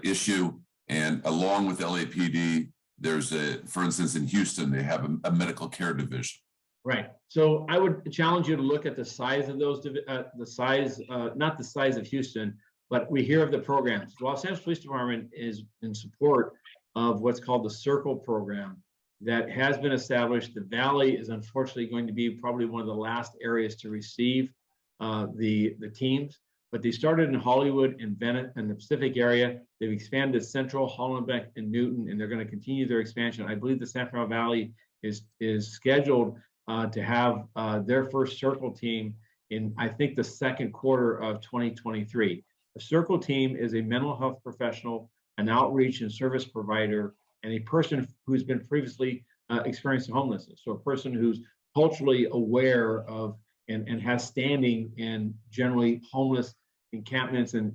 issue, and along with LAPD, there's for instance, in Houston, they have a medical care division. Right. So I would challenge you to look at the size of those, not the size of Houston, but we hear of the programs. Los Angeles Police Department is in support of what's called the Circle program that has been established. The Valley is unfortunately going to be probably one of the last areas to receive the teams, but they started in Hollywood and Bennett and the Pacific area. They've expanded to Central, Hollenbeck, and Newton, and they're going to continue their expansion. I believe the San Fernando Valley is scheduled to have their first Circle team in, I think, the second quarter of 2023. A Circle team is a mental health professional, an outreach and service provider, and a person who's been previously experiencing homelessness. So a person who's culturally aware of and has standing in generally homeless encampments and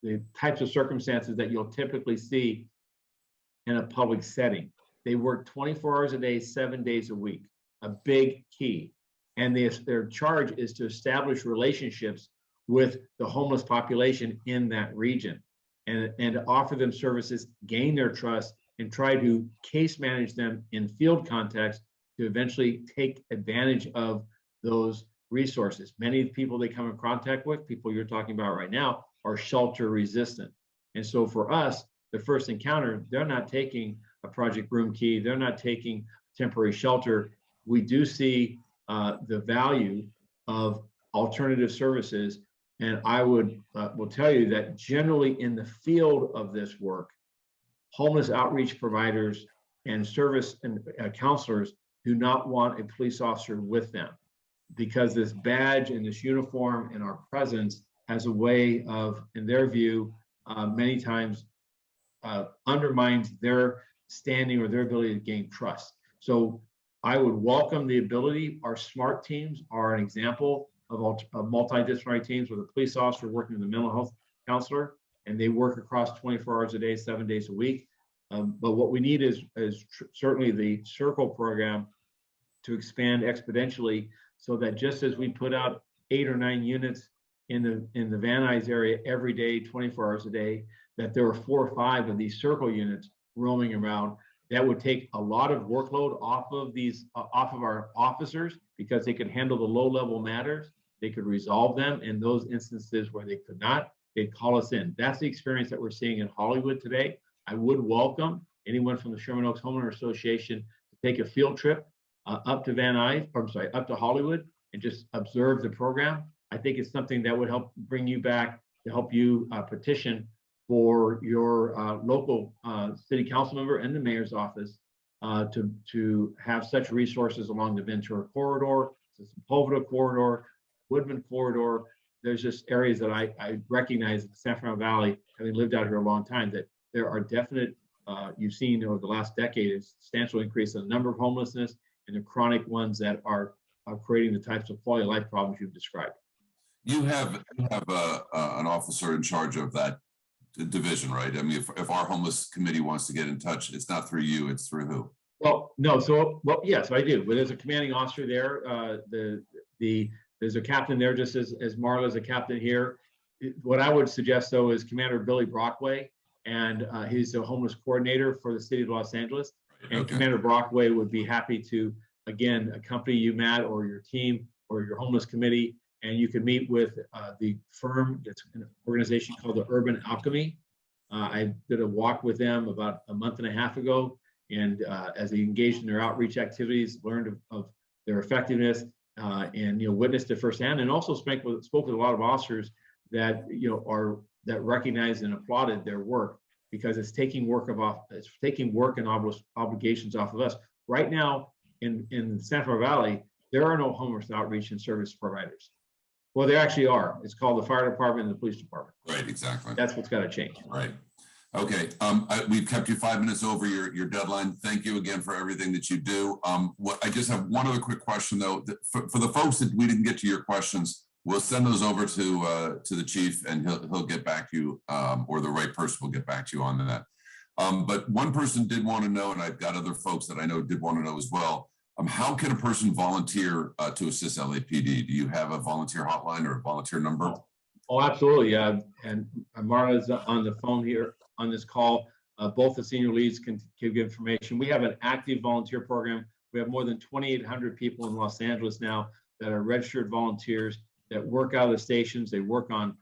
the types of circumstances that you'll typically see in a public setting. They work 24 hours a day, 7 days a week, a big key. And their charge is to establish relationships with the homeless population in that region and to offer them services, gain their trust, and try to case manage them in field context to eventually take advantage of those resources. Many of the people they come in contact with, people you're talking about right now, are shelter resistant. And so for us, the first encounter, they're not taking a Project Room Key, they're not taking temporary shelter. We do see the value of alternative services. And I will tell you that generally in the field of this work, homeless outreach providers and service and counselors do not want a police officer with them, because this badge and this uniform and our presence as a way of, in their view, many times undermines their standing or their ability to gain trust. So I would welcome the ability. Our SMART teams are an example of multidisciplinary teams with a police officer working with a mental health counselor, and they work across 24 hours a day, 7 days a week. But what we need is certainly the Circle program to expand exponentially, so that just as we put out 8 or 9 units in the Van Nuys area every day, 24 hours a day, that there are 4 or 5 of these Circle units roaming around. That would take a lot of workload off of our officers, because they could handle the low-level matters. They could resolve them in those instances where they could not. They'd call us in. That's the experience that we're seeing in Hollywood today. I would welcome anyone from the Sherman Oaks Homeowners Association to take a field trip up to Hollywood, and just observe the program. I think it's something that would help bring you back, to help you petition for your local city council member and the mayor's office to have such resources along the Ventura corridor, the Sepulveda corridor, Woodman corridor. There's just areas that I recognize in the San Fernando Valley, having lived out here a long time, that there are definite, you've seen over the last decade, a substantial increase in the number of homelessness and the chronic ones that are creating the types of quality of life problems you've described. You have an officer in charge of that division, right? I mean, if our homeless committee wants to get in touch, it's not through you, it's through who? Well, no, so, well, yes, I do. But there's a commanding officer there. There's a captain there, just as Marla is a captain here. What I would suggest, though, is Commander Billy Brockway, and he's a homeless coordinator for the city of Los Angeles. And Okay. Commander Brockway would be happy to, again, accompany you, Matt, or your team, or your homeless committee, and you can meet with the firm. That's an organization called the Urban Alchemy. I did a walk with them about a month and a half ago, and as they engaged in their outreach activities, learned of their effectiveness, and witnessed it firsthand, and also spoke with a lot of officers that that recognized and applauded their work, because it's taking work and obligations off of us. Right now in the San Fernando Valley, there are no homeless outreach and service providers. Well, there actually are. It's called the fire department and the police department. Right, exactly. That's what's got to change. Right. Okay. We've kept you 5 minutes over your deadline. Thank you again for everything that you do. I just have one other quick question, though. For the folks that we didn't get to your questions, we'll send those over to the chief, and he'll get back to you, or the right person will get back to you on that. But one person did want to know, and I've got other folks that I know did want to know as well. How can a person volunteer to assist LAPD? Do you have a volunteer hotline or a volunteer number? Oh, absolutely. And Marla's on the phone here on this call. Both the senior leads can give information. We have an active volunteer program. We have more than 2,800 people in Los Angeles now that are registered volunteers that work out of the stations. They work in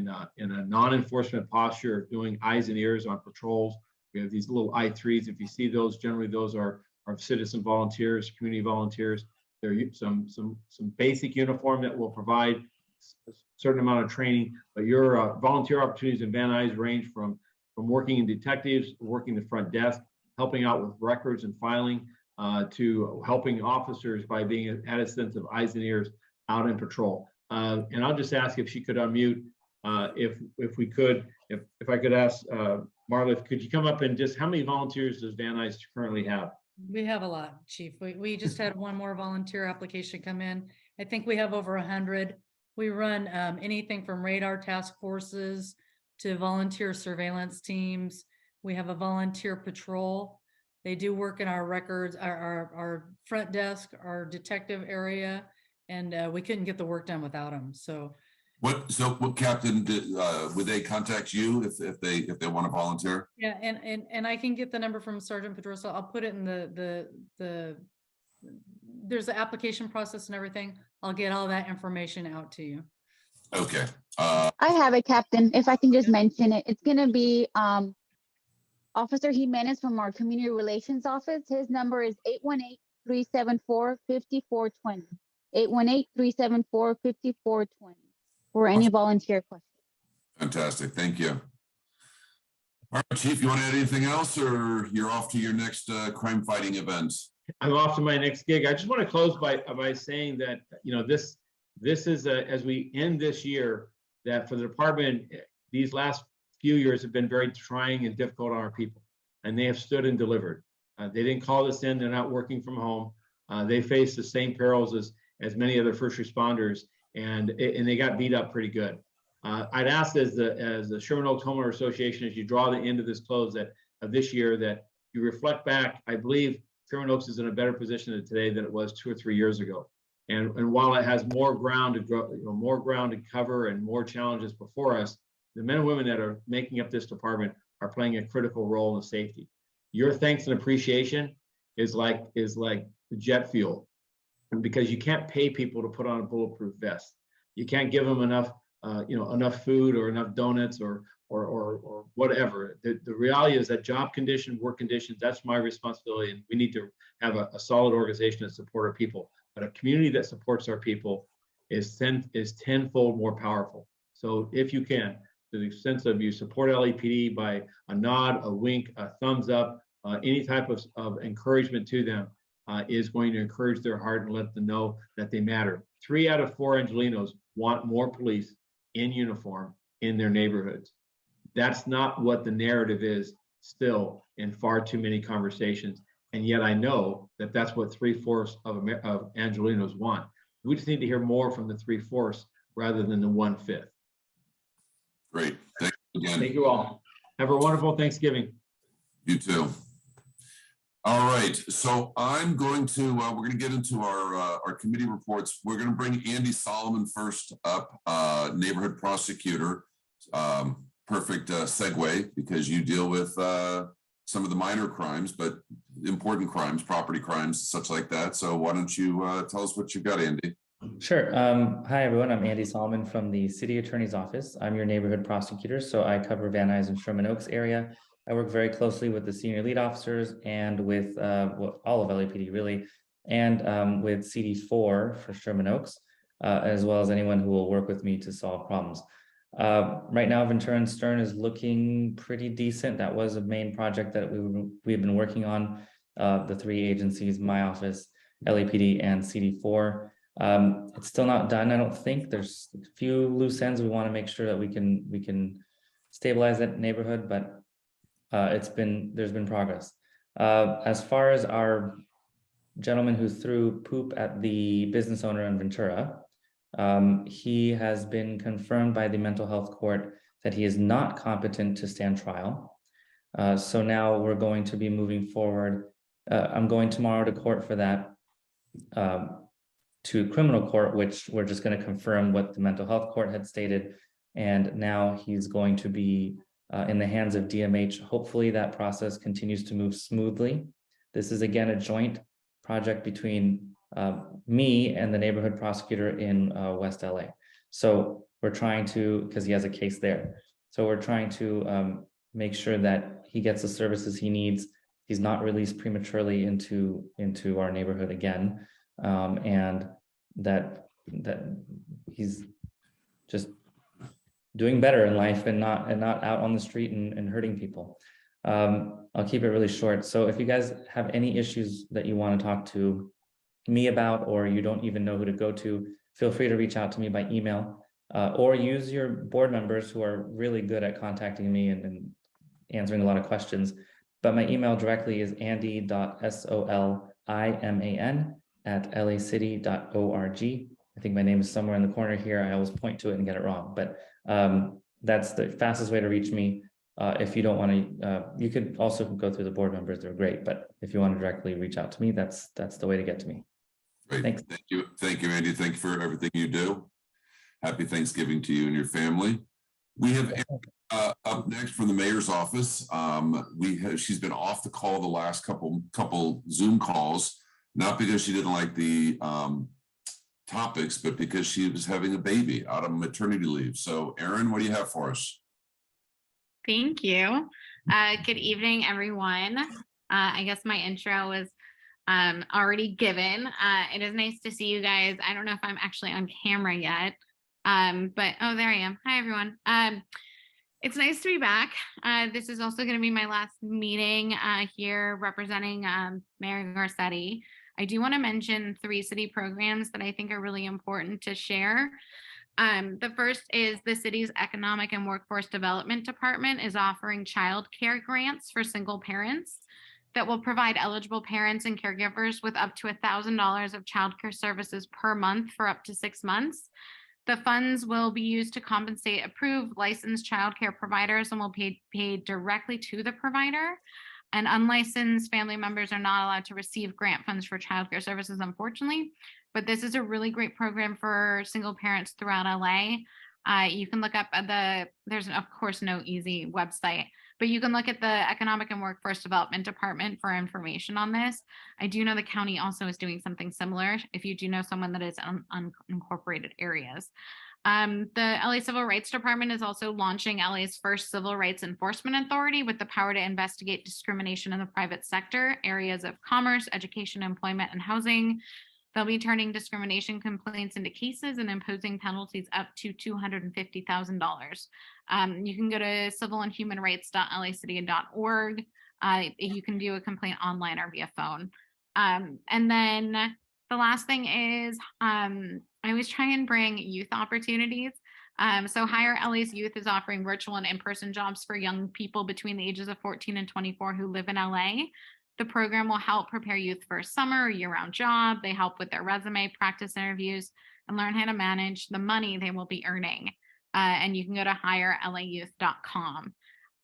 a non-enforcement posture of doing eyes and ears on patrols. We have these little I3s. If you see those, generally those are citizen volunteers, community volunteers. There are some basic uniform that will provide a certain amount of training, but your volunteer opportunities in Van Nuys range from working in detectives, working the front desk, helping out with records and filing, to helping officers by being an added sense of eyes and ears out in patrol. And I'll just ask if she could unmute, if I could ask Marla, could you come up and just, how many volunteers does Van Nuys currently have? We have a lot, Chief. We just had one more volunteer application come in. I think we have over 100. We run anything from radar task forces to volunteer surveillance teams. We have a volunteer patrol. They do work in our records, our front desk, our detective area, and we couldn't get the work done without them. So what captain would they contact you if they want to volunteer? yeah, and I can get the number from Sergeant Pedrosa. I'll put it in the there's the application process and everything. I'll get all that information out to you. Okay. I have it, Captain. If I can just mention it, it's gonna be Officer Jimenez from our Community Relations Office. His number is 818-374-5420. 818-374-5420 for any volunteer questions. Fantastic. Thank you. All right, Chief, you want to add anything else, or you're off to your next crime fighting event? I'm off to my next gig. I just want to close by saying that, this is as we end this year, that for the department, these last few years have been very trying and difficult on our people, and they have stood and delivered. They didn't call this in. They're not working from home. They face the same perils as many other first responders, and they got beat up pretty good. I'd ask as the Sherman Oaks Homeowners Association, as you draw the end of this close of this year, that you reflect back. I believe Sherman Oaks is in a better position today than it was 2 or 3 years ago. And while it has more ground to grow, more ground to cover and more challenges before us, the men and women that are making up this department are playing a critical role in safety. Your thanks and appreciation is like jet fuel, and because you can't pay people to put on a bulletproof vest. You can't give them enough, enough food or enough donuts or whatever. The reality is that job conditions, work conditions, that's my responsibility, and we need to have a solid organization that support our people. But a community that supports our people is tenfold more powerful. So if you can, to the sense of you support LAPD by a nod, a wink, a thumbs up, any type of encouragement to them is going to encourage their heart and let them know that they matter. 3 out of 4 Angelenos want more police in uniform in their neighborhoods. That's not what the narrative is still in far too many conversations. And yet I know that that's what 3/4 of Angelenos want. We just need to hear more from the 3/4 rather than the 1/5. Great. Thank you again. Thank you all. Have a wonderful Thanksgiving. You too. All right. So I'm going to, we're going to get into our committee reports. We're going to bring Andy Solomon first up, neighborhood prosecutor. Perfect segue, because you deal with some of the minor crimes, but important crimes, property crimes, such like that. So why don't you tell us what you've got, Andy? Sure. Hi, everyone. I'm Andy Solomon from the City Attorney's Office. I'm your neighborhood prosecutor, so I cover Van Nuys and Sherman Oaks area. I work very closely with the senior lead officers and with all of LAPD, really, and with CD4 for Sherman Oaks, as well as anyone who will work with me to solve problems. Right now, Ventura and Stern is looking pretty decent. That was a main project that we've been working on. The 3 agencies, my office, LAPD, and CD4. It's still not done. I don't think. There's a few loose ends. We want to make sure that we can stabilize that neighborhood, but there's been progress. As far as our gentleman who threw poop at the business owner in Ventura, he has been confirmed by the mental health court that he is not competent to stand trial. So now we're going to be moving forward. I'm going tomorrow to court for that, to criminal court, which we're just going to confirm what the mental health court had stated. And now he's going to be in the hands of DMH. Hopefully that process continues to move smoothly. This is again a joint project between me and the neighborhood prosecutor in West LA. So we're trying to, because he has a case there. So we're trying to make sure that he gets the services he needs. He's not released prematurely into our neighborhood again. And that he's just doing better in life and not out on the street and hurting people. I'll keep it really short. So if you guys have any issues that you want to talk to me about, or you don't even know who to go to, feel free to reach out to me by email, or use your board members who are really good at contacting me and answering a lot of questions. But my email directly is andy.soliman@lacity.org. I think my name is somewhere in the corner here. I always point to it and get it wrong, but that's the fastest way to reach me. If you don't want to, you could also go through the board members. They're great, but if you want to directly reach out to me, that's the way to get to me. Great. Thanks. Thank you, Andy. Thank you for everything you do. Happy Thanksgiving to you and your family. We have up next from the mayor's office. She's been off the call the last couple Zoom calls, not because she didn't like the topics, but because she was having a baby out of maternity leave. So Erin, what do you have for us? Thank you. Good evening, everyone. I guess my intro was already given. It is nice to see you guys. I don't know if I'm actually on camera yet, but oh, there I am. Hi, everyone. It's nice to be back. This is also going to be my last meeting here representing Mayor Garcetti. I do want to mention 3 city programs that I think are really important to share. The first is the city's Economic and Workforce Development Department is offering child care grants for single parents that will provide eligible parents and caregivers with up to $1,000 of childcare services per month for up to 6 months. The funds will be used to compensate approved licensed childcare providers and will be paid directly to the provider. And unlicensed family members are not allowed to receive grant funds for childcare services, unfortunately. But this is a really great program for single parents throughout LA. You can look up there's of course no easy website, but you can look at the Economic and Workforce Development Department for information on this. I do know the county also is doing something similar if you do know someone that is in unincorporated areas. The LA Civil Rights Department is also launching LA's first civil rights enforcement authority with the power to investigate discrimination in the private sector, areas of commerce, education, employment, and housing. They'll be turning discrimination complaints into cases and imposing penalties up to $250,000. You can go to civilandhumanrights.lacity.org. You can do a complaint online or via phone. And then the last thing is I always try and bring youth opportunities. So Hire LA's Youth is offering virtual and in-person jobs for young people between the ages of 14 and 24 who live in LA. The program will help prepare youth for a summer or year-round job. They help with their resume, practice interviews, and learn how to manage the money they will be earning. And you can go to hirelayouth.com.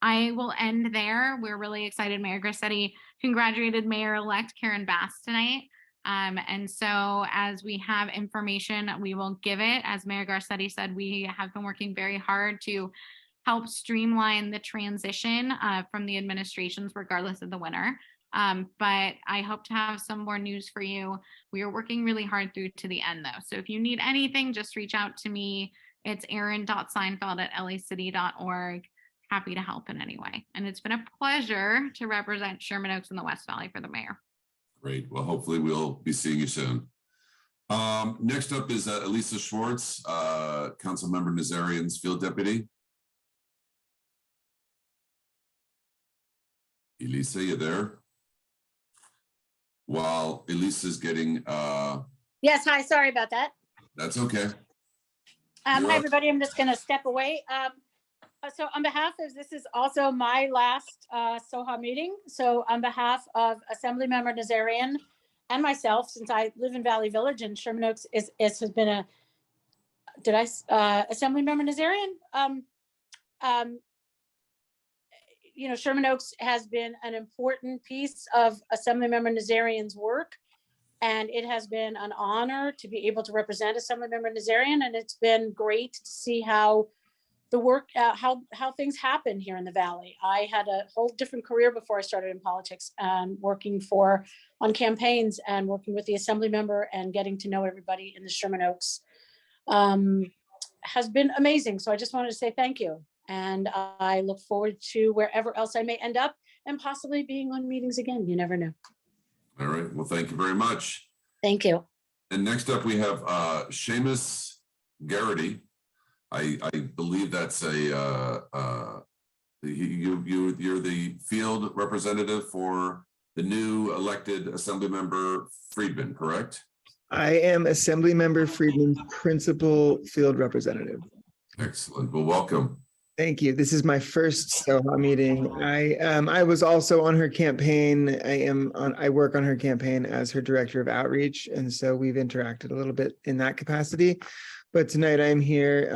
I will end there. We're really excited. Mayor Garcetti congratulated Mayor-elect Karen Bass tonight. And so as we have information, we will give it. As Mayor Garcetti said, we have been working very hard to help streamline the transition from the administrations, regardless of the winner. But I hope to have some more news for you. We are working really hard through to the end, though. So if you need anything, just reach out to me. It's erin.seinfeld@lacity.org. Happy to help in any way. And it's been a pleasure to represent Sherman Oaks and the West Valley for the mayor. Great. Well, hopefully we'll be seeing you soon. Next up is Elisa Schwartz, Councilmember Nazarian's field deputy. Elisa, you there? While Elisa's getting Yes, hi, sorry about that. that's okay. Hi, everybody. I'm just going to step away. So on behalf of, this is also my last SOHA meeting. So on behalf of Assemblymember Nazarian and myself, since I live in Valley Village and Sherman Oaks has been a, Assemblymember Nazarian? You know, Sherman Oaks has been an important piece of Assemblymember Nazarian's work. And it has been an honor to be able to represent Assemblymember Nazarian. And it's been great to see how the work, how things happen here in the Valley. I had a whole different career before I started in politics, working on campaigns and working with the Assembly member and getting to know everybody in the Sherman Oaks has been amazing. So I just wanted to say thank you. And I look forward to wherever else I may end up and possibly being on meetings again. You never know. All right. Well, thank you very much. Thank you. And next up, we have Seamus Garrity. I believe that's you're the field representative for the new elected Assemblymember Friedman, correct? I am Assemblymember Friedman's principal field representative. Excellent. Well, welcome. Thank you. This is my first SOHA meeting. I was also on her campaign. I work on her campaign as her director of outreach, and so we've interacted a little bit in that capacity. But tonight I'm here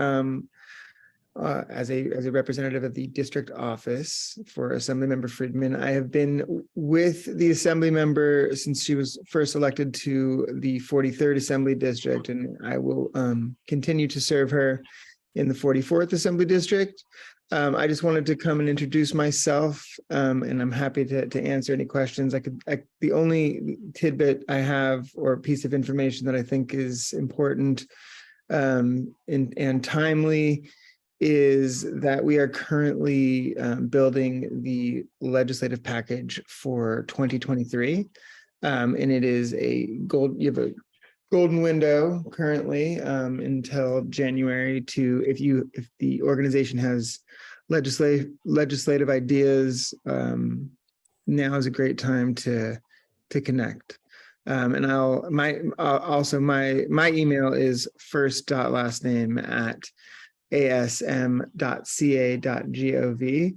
as a representative of the district office for Assemblymember Friedman. I have been with the Assembly member since she was first elected to the 43rd Assembly District, and I will continue to serve her in the 44th Assembly District. I just wanted to come and introduce myself, and I'm happy to answer any questions. The only tidbit I have or piece of information that I think is important and timely is that we are currently building the legislative package for 2023, and it is you have a golden window currently until January to, if the organization has legislative ideas, now is a great time to connect. And also my email is first.lastname@asm.ca.gov.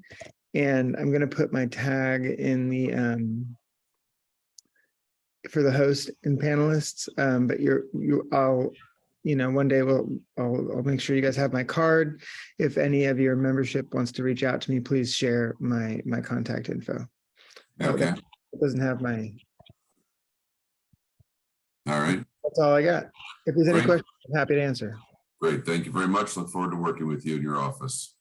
And I'm going to put my tag in the for the host and panelists. But one day I'll make sure you guys have my card. If any of your membership wants to reach out to me, please share my contact info. Okay. It doesn't have my. All right. That's all I got. If there's any Great. questions, I'm happy to answer. Great. Thank you very much. Look forward to working with you in your office.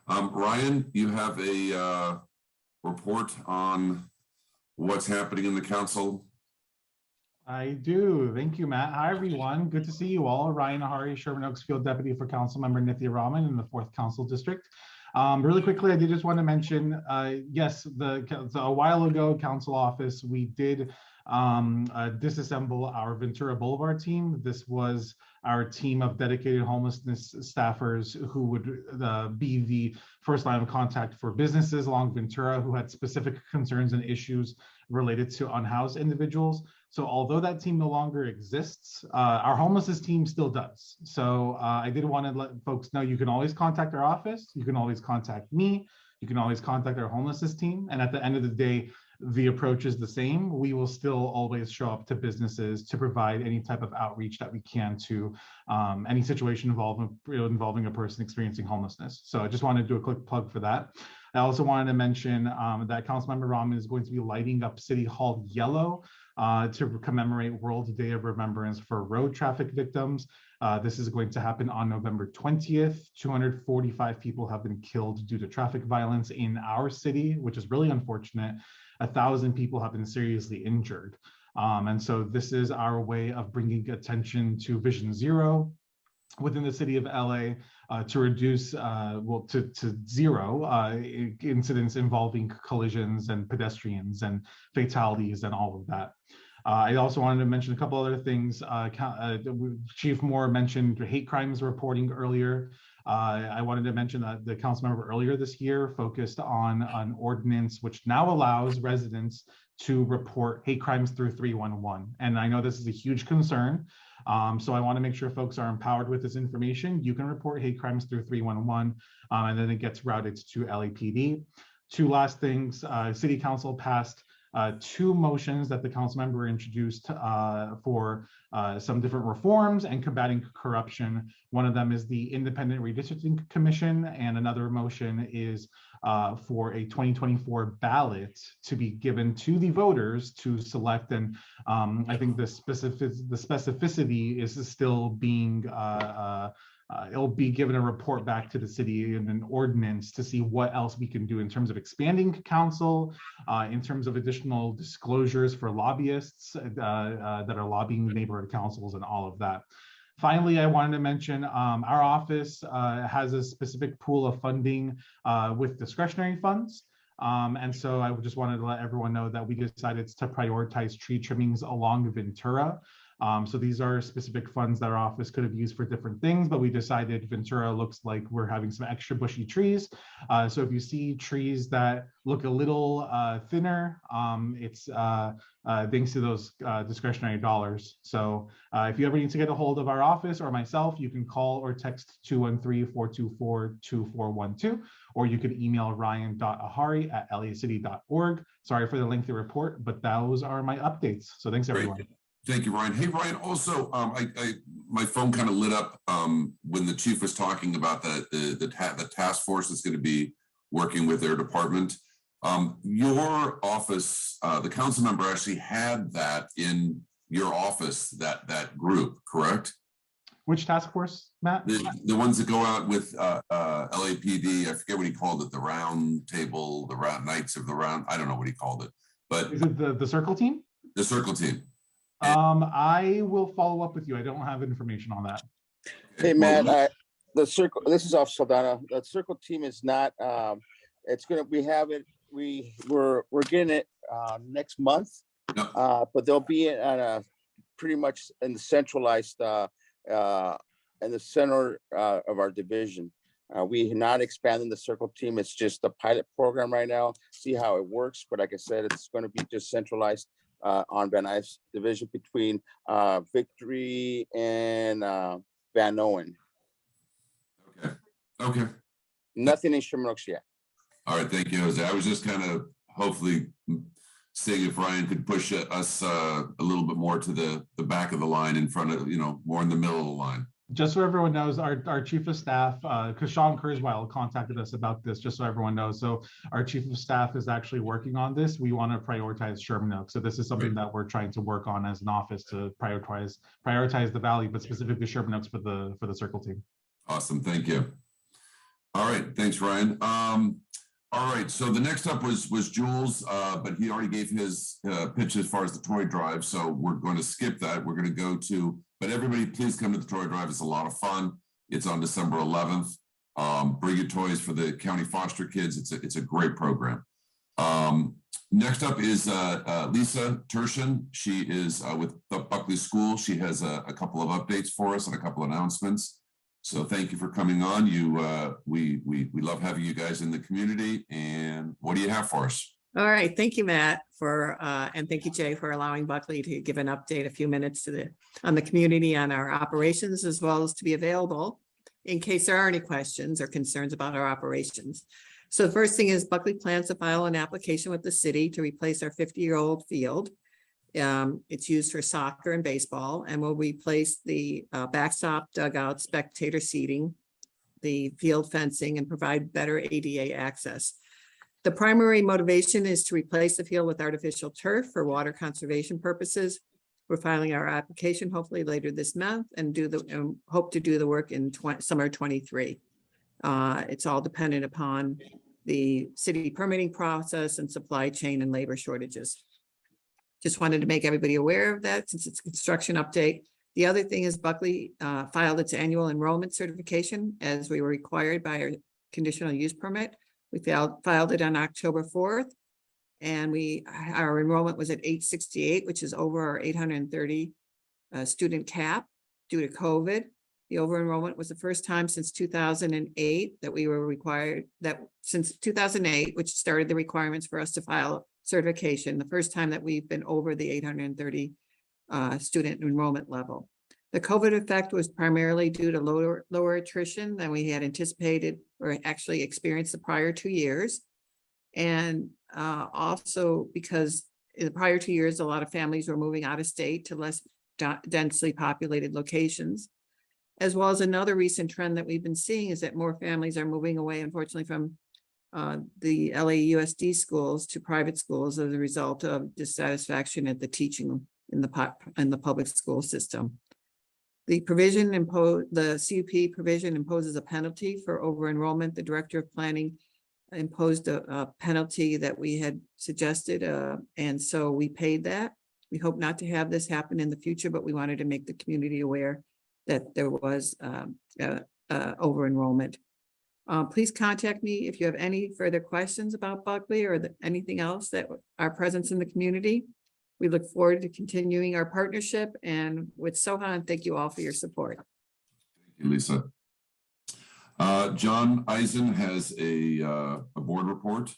Ryan, you have a report on what's happening in the council? I do. Thank you, Matt. Hi, everyone. Good to see you all. Ryan Ahari, Sherman Oaks Field Deputy for Councilmember Nithya Raman in the 4th Council District. Really quickly, I did just want to mention, yes, a while ago, council office, we did disassemble our Ventura Boulevard team. This was our team of dedicated homelessness staffers who would be the first line of contact for businesses along Ventura who had specific concerns and issues related to unhoused individuals. So although that team no longer exists, our homelessness team still does. So I did want to let folks know you can always contact our office. You can always contact me. You can always contact our homelessness team. And at the end of the day, the approach is the same. We will still always show up to businesses to provide any type of outreach that we can to any situation involving a person experiencing homelessness. So I just wanted to do a quick plug for that. I also wanted to mention that Councilmember Raman is going to be lighting up City Hall yellow to commemorate World Day of Remembrance for road traffic victims. This is going to happen on November 20th. 245 people have been killed due to traffic violence in our city, which is really unfortunate. 1,000 people have been seriously injured. And so this is our way of bringing attention to Vision Zero within the city of LA to reduce, to zero incidents involving collisions and pedestrians and fatalities and all of that. I also wanted to mention a couple other things. Chief Moore mentioned hate crimes reporting earlier. I wanted to mention that the council member earlier this year focused on an ordinance which now allows residents to report hate crimes through 311. And I know this is a huge concern. So I want to make sure folks are empowered with this information. You can report hate crimes through 311, and then it gets routed to LAPD. Two last things, City Council passed 2 motions that the council member introduced for some different reforms and combating corruption. One of them is the Independent Redistricting Commission, and another motion is for a 2024 ballot to be given to the voters to select. And I think the specificity is still being it'll be given a report back to the city in an ordinance to see what else we can do in terms of expanding council, in terms of additional disclosures for lobbyists that are lobbying neighborhood councils and all of that. Finally, I wanted to mention our office has a specific pool of funding with discretionary funds. And so I just wanted to let everyone know that we decided to prioritize tree trimmings along Ventura. So these are specific funds that our office could have used for different things, but we decided Ventura looks like we're having some extra bushy trees. So if you see trees that look a little thinner, it's thanks to those discretionary dollars. So if you ever need to get a hold of our office or myself, you can call or text 213-424-2412, or you could email ryan.ahari@lacity.org. Sorry for the lengthy report, but those are my updates. So thanks, everyone. Great. Thank you, Ryan. Hey, Ryan, also, my phone kind of lit up when the chief was talking about the task force that's going to be working with their department. Your office, the council member actually had that in your office, that group, correct? Which task force, Matt? The ones that go out with LAPD, I forget what he called it, the round table, the round Knights of the Round, I don't know what he called it. But is it the circle team? The circle team. I will follow up with you. I don't have information on that. Hey, Matt, the circle, this is Officer Saldana. The circle team is not, it's gonna, we have it, we're getting it next month, but they'll be on a pretty much in the centralized, in the center of our division. We are not expanding the circle team. It's just a pilot program right now, see how it works. But like I said, it's going to be just centralized on Van Nuys division between Victory and Van Owen. Okay. Nothing in Sherman Oaks yet. All right, thank you, Jose. I was just kind of hopefully seeing if Ryan could push us a little bit more to the back of the line in front of, more in the middle of the line. Just so everyone knows, our chief of staff, because Sean Kurzweil contacted us about this, just so everyone knows. So our chief of staff is actually working on this. We want to prioritize Sherman Oaks. So this is something that we're trying to work on as an office to prioritize the valley, but specifically Sherman Oaks for the circle team. Awesome, thank you. All right, thanks, Ryan. All right, so the next up was Jules, but he already gave his pitch as far as the toy drive, so we're going to skip that. We're going to go to, but everybody please come to the toy drive. It's a lot of fun. It's on December 11th. Bring your toys for the county foster kids. It's a great program. Next up is Lisa Tershin. She is with the Buckley School. She has a couple of updates for us and a couple of announcements. So thank you for coming on. We love having you guys in the community. And what do you have for us? All right, thank you, Matt, and thank you, Jay, for allowing Buckley to give an update, a few minutes on the community, on our operations, as well as to be available in case there are any questions or concerns about our operations. So the first thing is Buckley plans to file an application with the city to replace our 50-year-old field. It's used for soccer and baseball, and will replace the backstop dugout, spectator seating, the field fencing, and provide better ADA access. The primary motivation is to replace the field with artificial turf for water conservation purposes. We're filing our application hopefully later this month and hope to do the work in summer 23. It's all dependent upon the city permitting process and supply chain and labor shortages. Just wanted to make everybody aware of that since it's a construction update. The other thing is Buckley filed its annual enrollment certification as we were required by our conditional use permit. We filed it on October 4th, and our enrollment was at 868, which is over our 830 student cap due to COVID. The over enrollment was the first time since 2008 that we were required, since 2008, which started the requirements for us to file certification, the first time that we've been over the 830 student enrollment level. The COVID effect was primarily due to lower attrition than we had anticipated or actually experienced the prior 2 years. And also because in the prior 2 years, a lot of families were moving out of state to less densely populated locations, as well as another recent trend that we've been seeing is that more families are moving away, unfortunately, from the LAUSD schools to private schools as a result of dissatisfaction at the teaching in the public school system. The CUP provision imposes a penalty for over enrollment. The director of planning imposed a penalty that we had suggested, and so we paid that. We hope not to have this happen in the future, but we wanted to make the community aware that there was over enrollment. Please contact me if you have any further questions about Buckley or anything else that our presence in the community. We look forward to continuing our partnership and with SOHA, and thank you all for your support. Thank you, Lisa. John Eisen has a board report.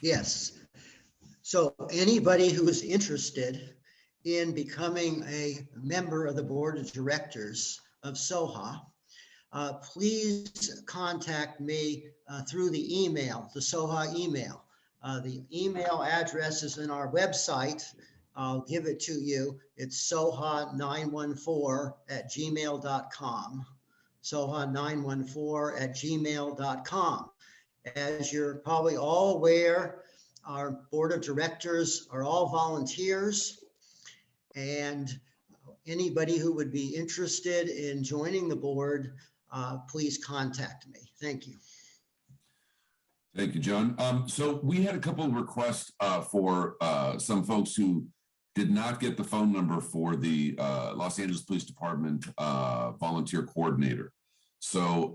Yes. So anybody who is interested in becoming a member of the board of directors of SOHA, please contact me through the email, the SOHA email. The email address is in our website. I'll give it to you. It's soha914@gmail.com. soha914@gmail.com. As you're probably all aware, our board of directors are all volunteers, and anybody who would be interested in joining the board, please contact me. Thank you. Thank you, John. So we had a couple of requests for some folks who did not get the phone number for the Los Angeles Police Department volunteer coordinator. So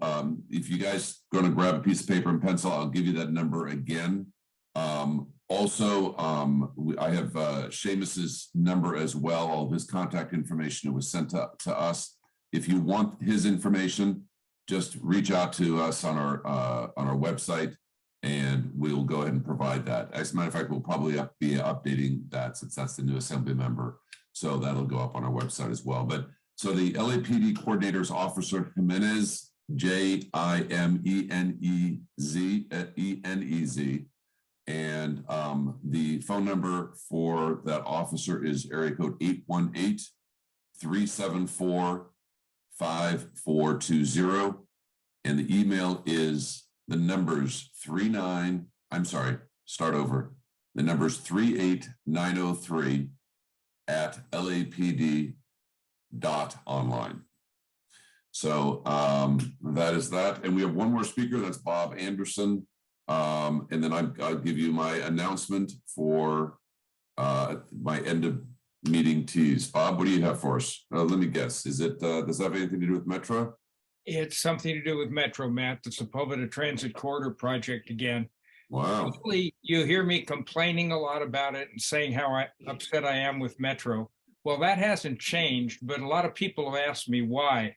if you guys going to grab a piece of paper and pencil, I'll give you that number again. Also, I have Seamus's number as well, all of his contact information. It was sent to us. If you want his information, just reach out to us on our website. And we'll go ahead and provide that. As a matter of fact, we'll probably be updating that since that's the new assembly member. So that'll go up on our website as well. But so the LAPD coordinator's Officer Jimenez, Jimenez, and the phone number for that officer is area code 818-374-5420. And the email is the numbers 38903 at lapd.online. So that is that. And we have one more speaker, that's Bob Anderson. And then I'll give you my announcement for my end of meeting tease. Bob, what do you have for us? Let me guess. Is it, does that have anything to do with Metro? It's something to do with Metro, Matt, the Sepulveda Transit Corridor project again. Wow. Hopefully you hear me complaining a lot about it and saying how upset I am with Metro. Well, that hasn't changed, but a lot of people have asked me why.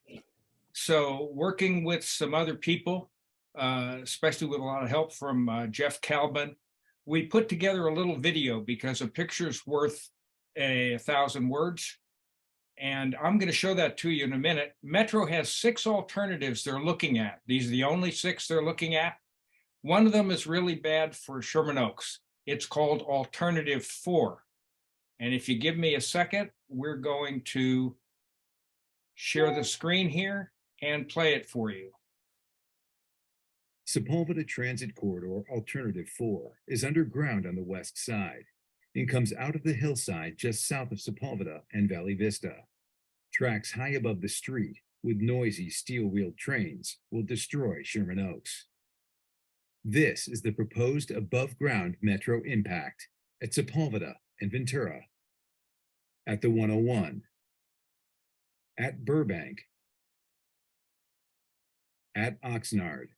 So working with some other people, especially with a lot of help from Jeff Calvin, we put together a little video because a picture's worth 1,000 words. And I'm going to show that to you in a minute. Metro has 6 alternatives they're looking at. These are the only 6 they're looking at. One of them is really bad for Sherman Oaks. It's called Alternative 4. And if you give me a second, we're going to share the screen here and play it for you. Sepulveda Transit Corridor Alternative 4 is underground on the west side and comes out of the hillside just south of Sepulveda and Valley Vista. Tracks high above the street with noisy steel-wheeled trains will destroy Sherman Oaks. This is the proposed above-ground metro impact at Sepulveda and Ventura, at the 101, at Burbank, at Oxnard.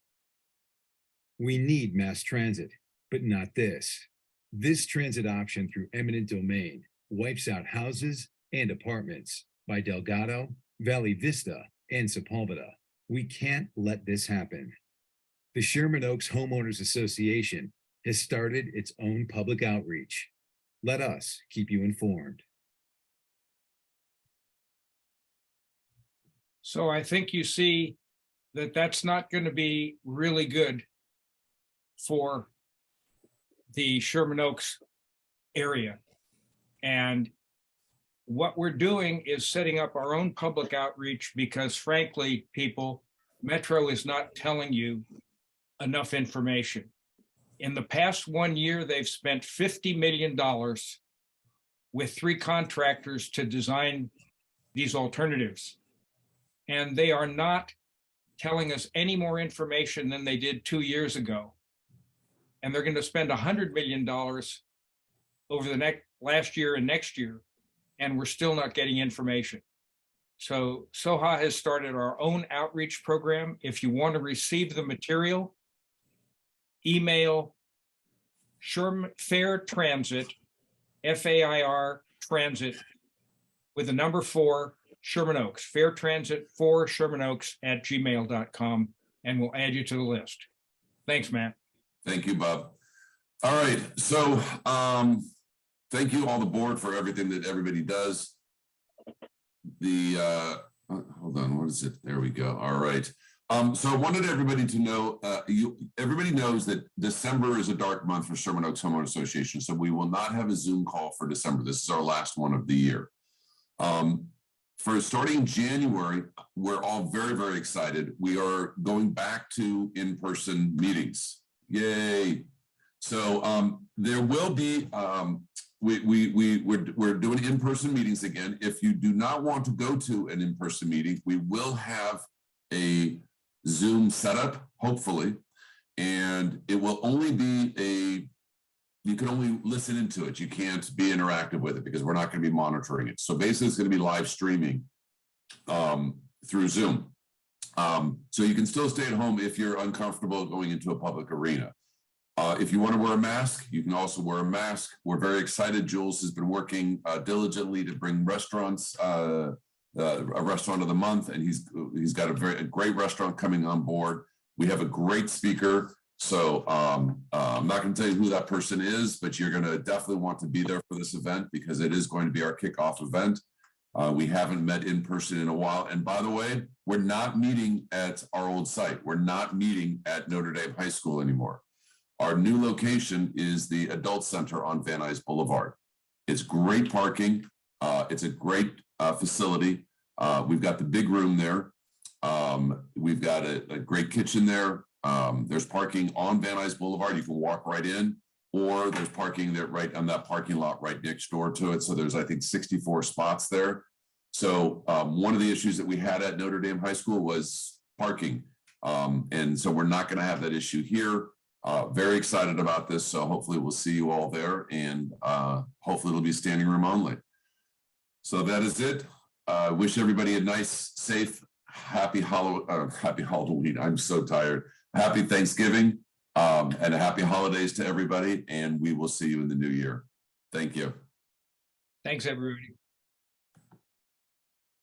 We need mass transit, but not this. This transit option through eminent domain wipes out houses and apartments by Delgado, Valley Vista, and Sepulveda. We can't let this happen. The Sherman Oaks Homeowners Association has started its own public outreach. Let us keep you informed. So I think you see that that's not going to be really good for the Sherman Oaks area. And what we're doing is setting up our own public outreach because frankly, people, Metro is not telling you enough information. In the past 1 year, they've spent $50 million with 3 contractors to design these alternatives. And they are not telling us any more information than they did 2 years ago. And they're going to spend $100 million over the last year and next year, and we're still not getting information. So SOHA has started our own outreach program. If you want to receive the material, email Fair Transit, FAIR Transit, with the number 4, Sherman Oaks, Fair Transit 4 Sherman Oaks at gmail.com, and we'll add you to the list. Thanks, Matt. Thank you, Bob. All right, so thank you all the board for everything that everybody does. Hold on, what is it? There we go. All right. So I wanted everybody to know, everybody knows that December is a dark month for Sherman Oaks Homeowners Association, so we will not have a Zoom call for December. This is our last one of the year. For starting January, we're all very, very excited. We are going back to in-person meetings. Yay. So there will be, we're doing in-person meetings again. If you do not want to go to an in-person meeting, we will have a Zoom setup, hopefully, and it will only be you can only listen into it. You can't be interactive with it because we're not going to be monitoring it. So basically it's going to be live streaming through Zoom. So you can still stay at home if you're uncomfortable going into a public arena. If you want to wear a mask, you can also wear a mask. We're very excited. Jules has been working diligently to bring restaurants, a restaurant of the month, and he's got a great restaurant coming on board. We have a great speaker, So I'm not going to tell you who that person is, but you're going to definitely want to be there for this event because it is going to be our kickoff event. We haven't met in person in a while. And by the way, we're not meeting at our old site. We're not meeting at Notre Dame High School anymore. Our new location is the Adult Center on Van Nuys Boulevard. It's great parking. It's a great facility. We've got the big room there. We've got a great kitchen there. There's parking on Van Nuys Boulevard. You can walk right in, or there's parking there right on that parking lot right next door to it. So there's, I think, 64 spots there. So one of the issues that we had at Notre Dame High School was parking. And so we're not going to have that issue here. Very excited about this. So hopefully we'll see you all there, and hopefully it'll be standing room only. So that is it. Wish everybody a nice, safe, happy Halloween. I'm so tired. Happy Thanksgiving and a happy holidays to everybody. And we will see you in the new year. Thank you. Thanks, everybody.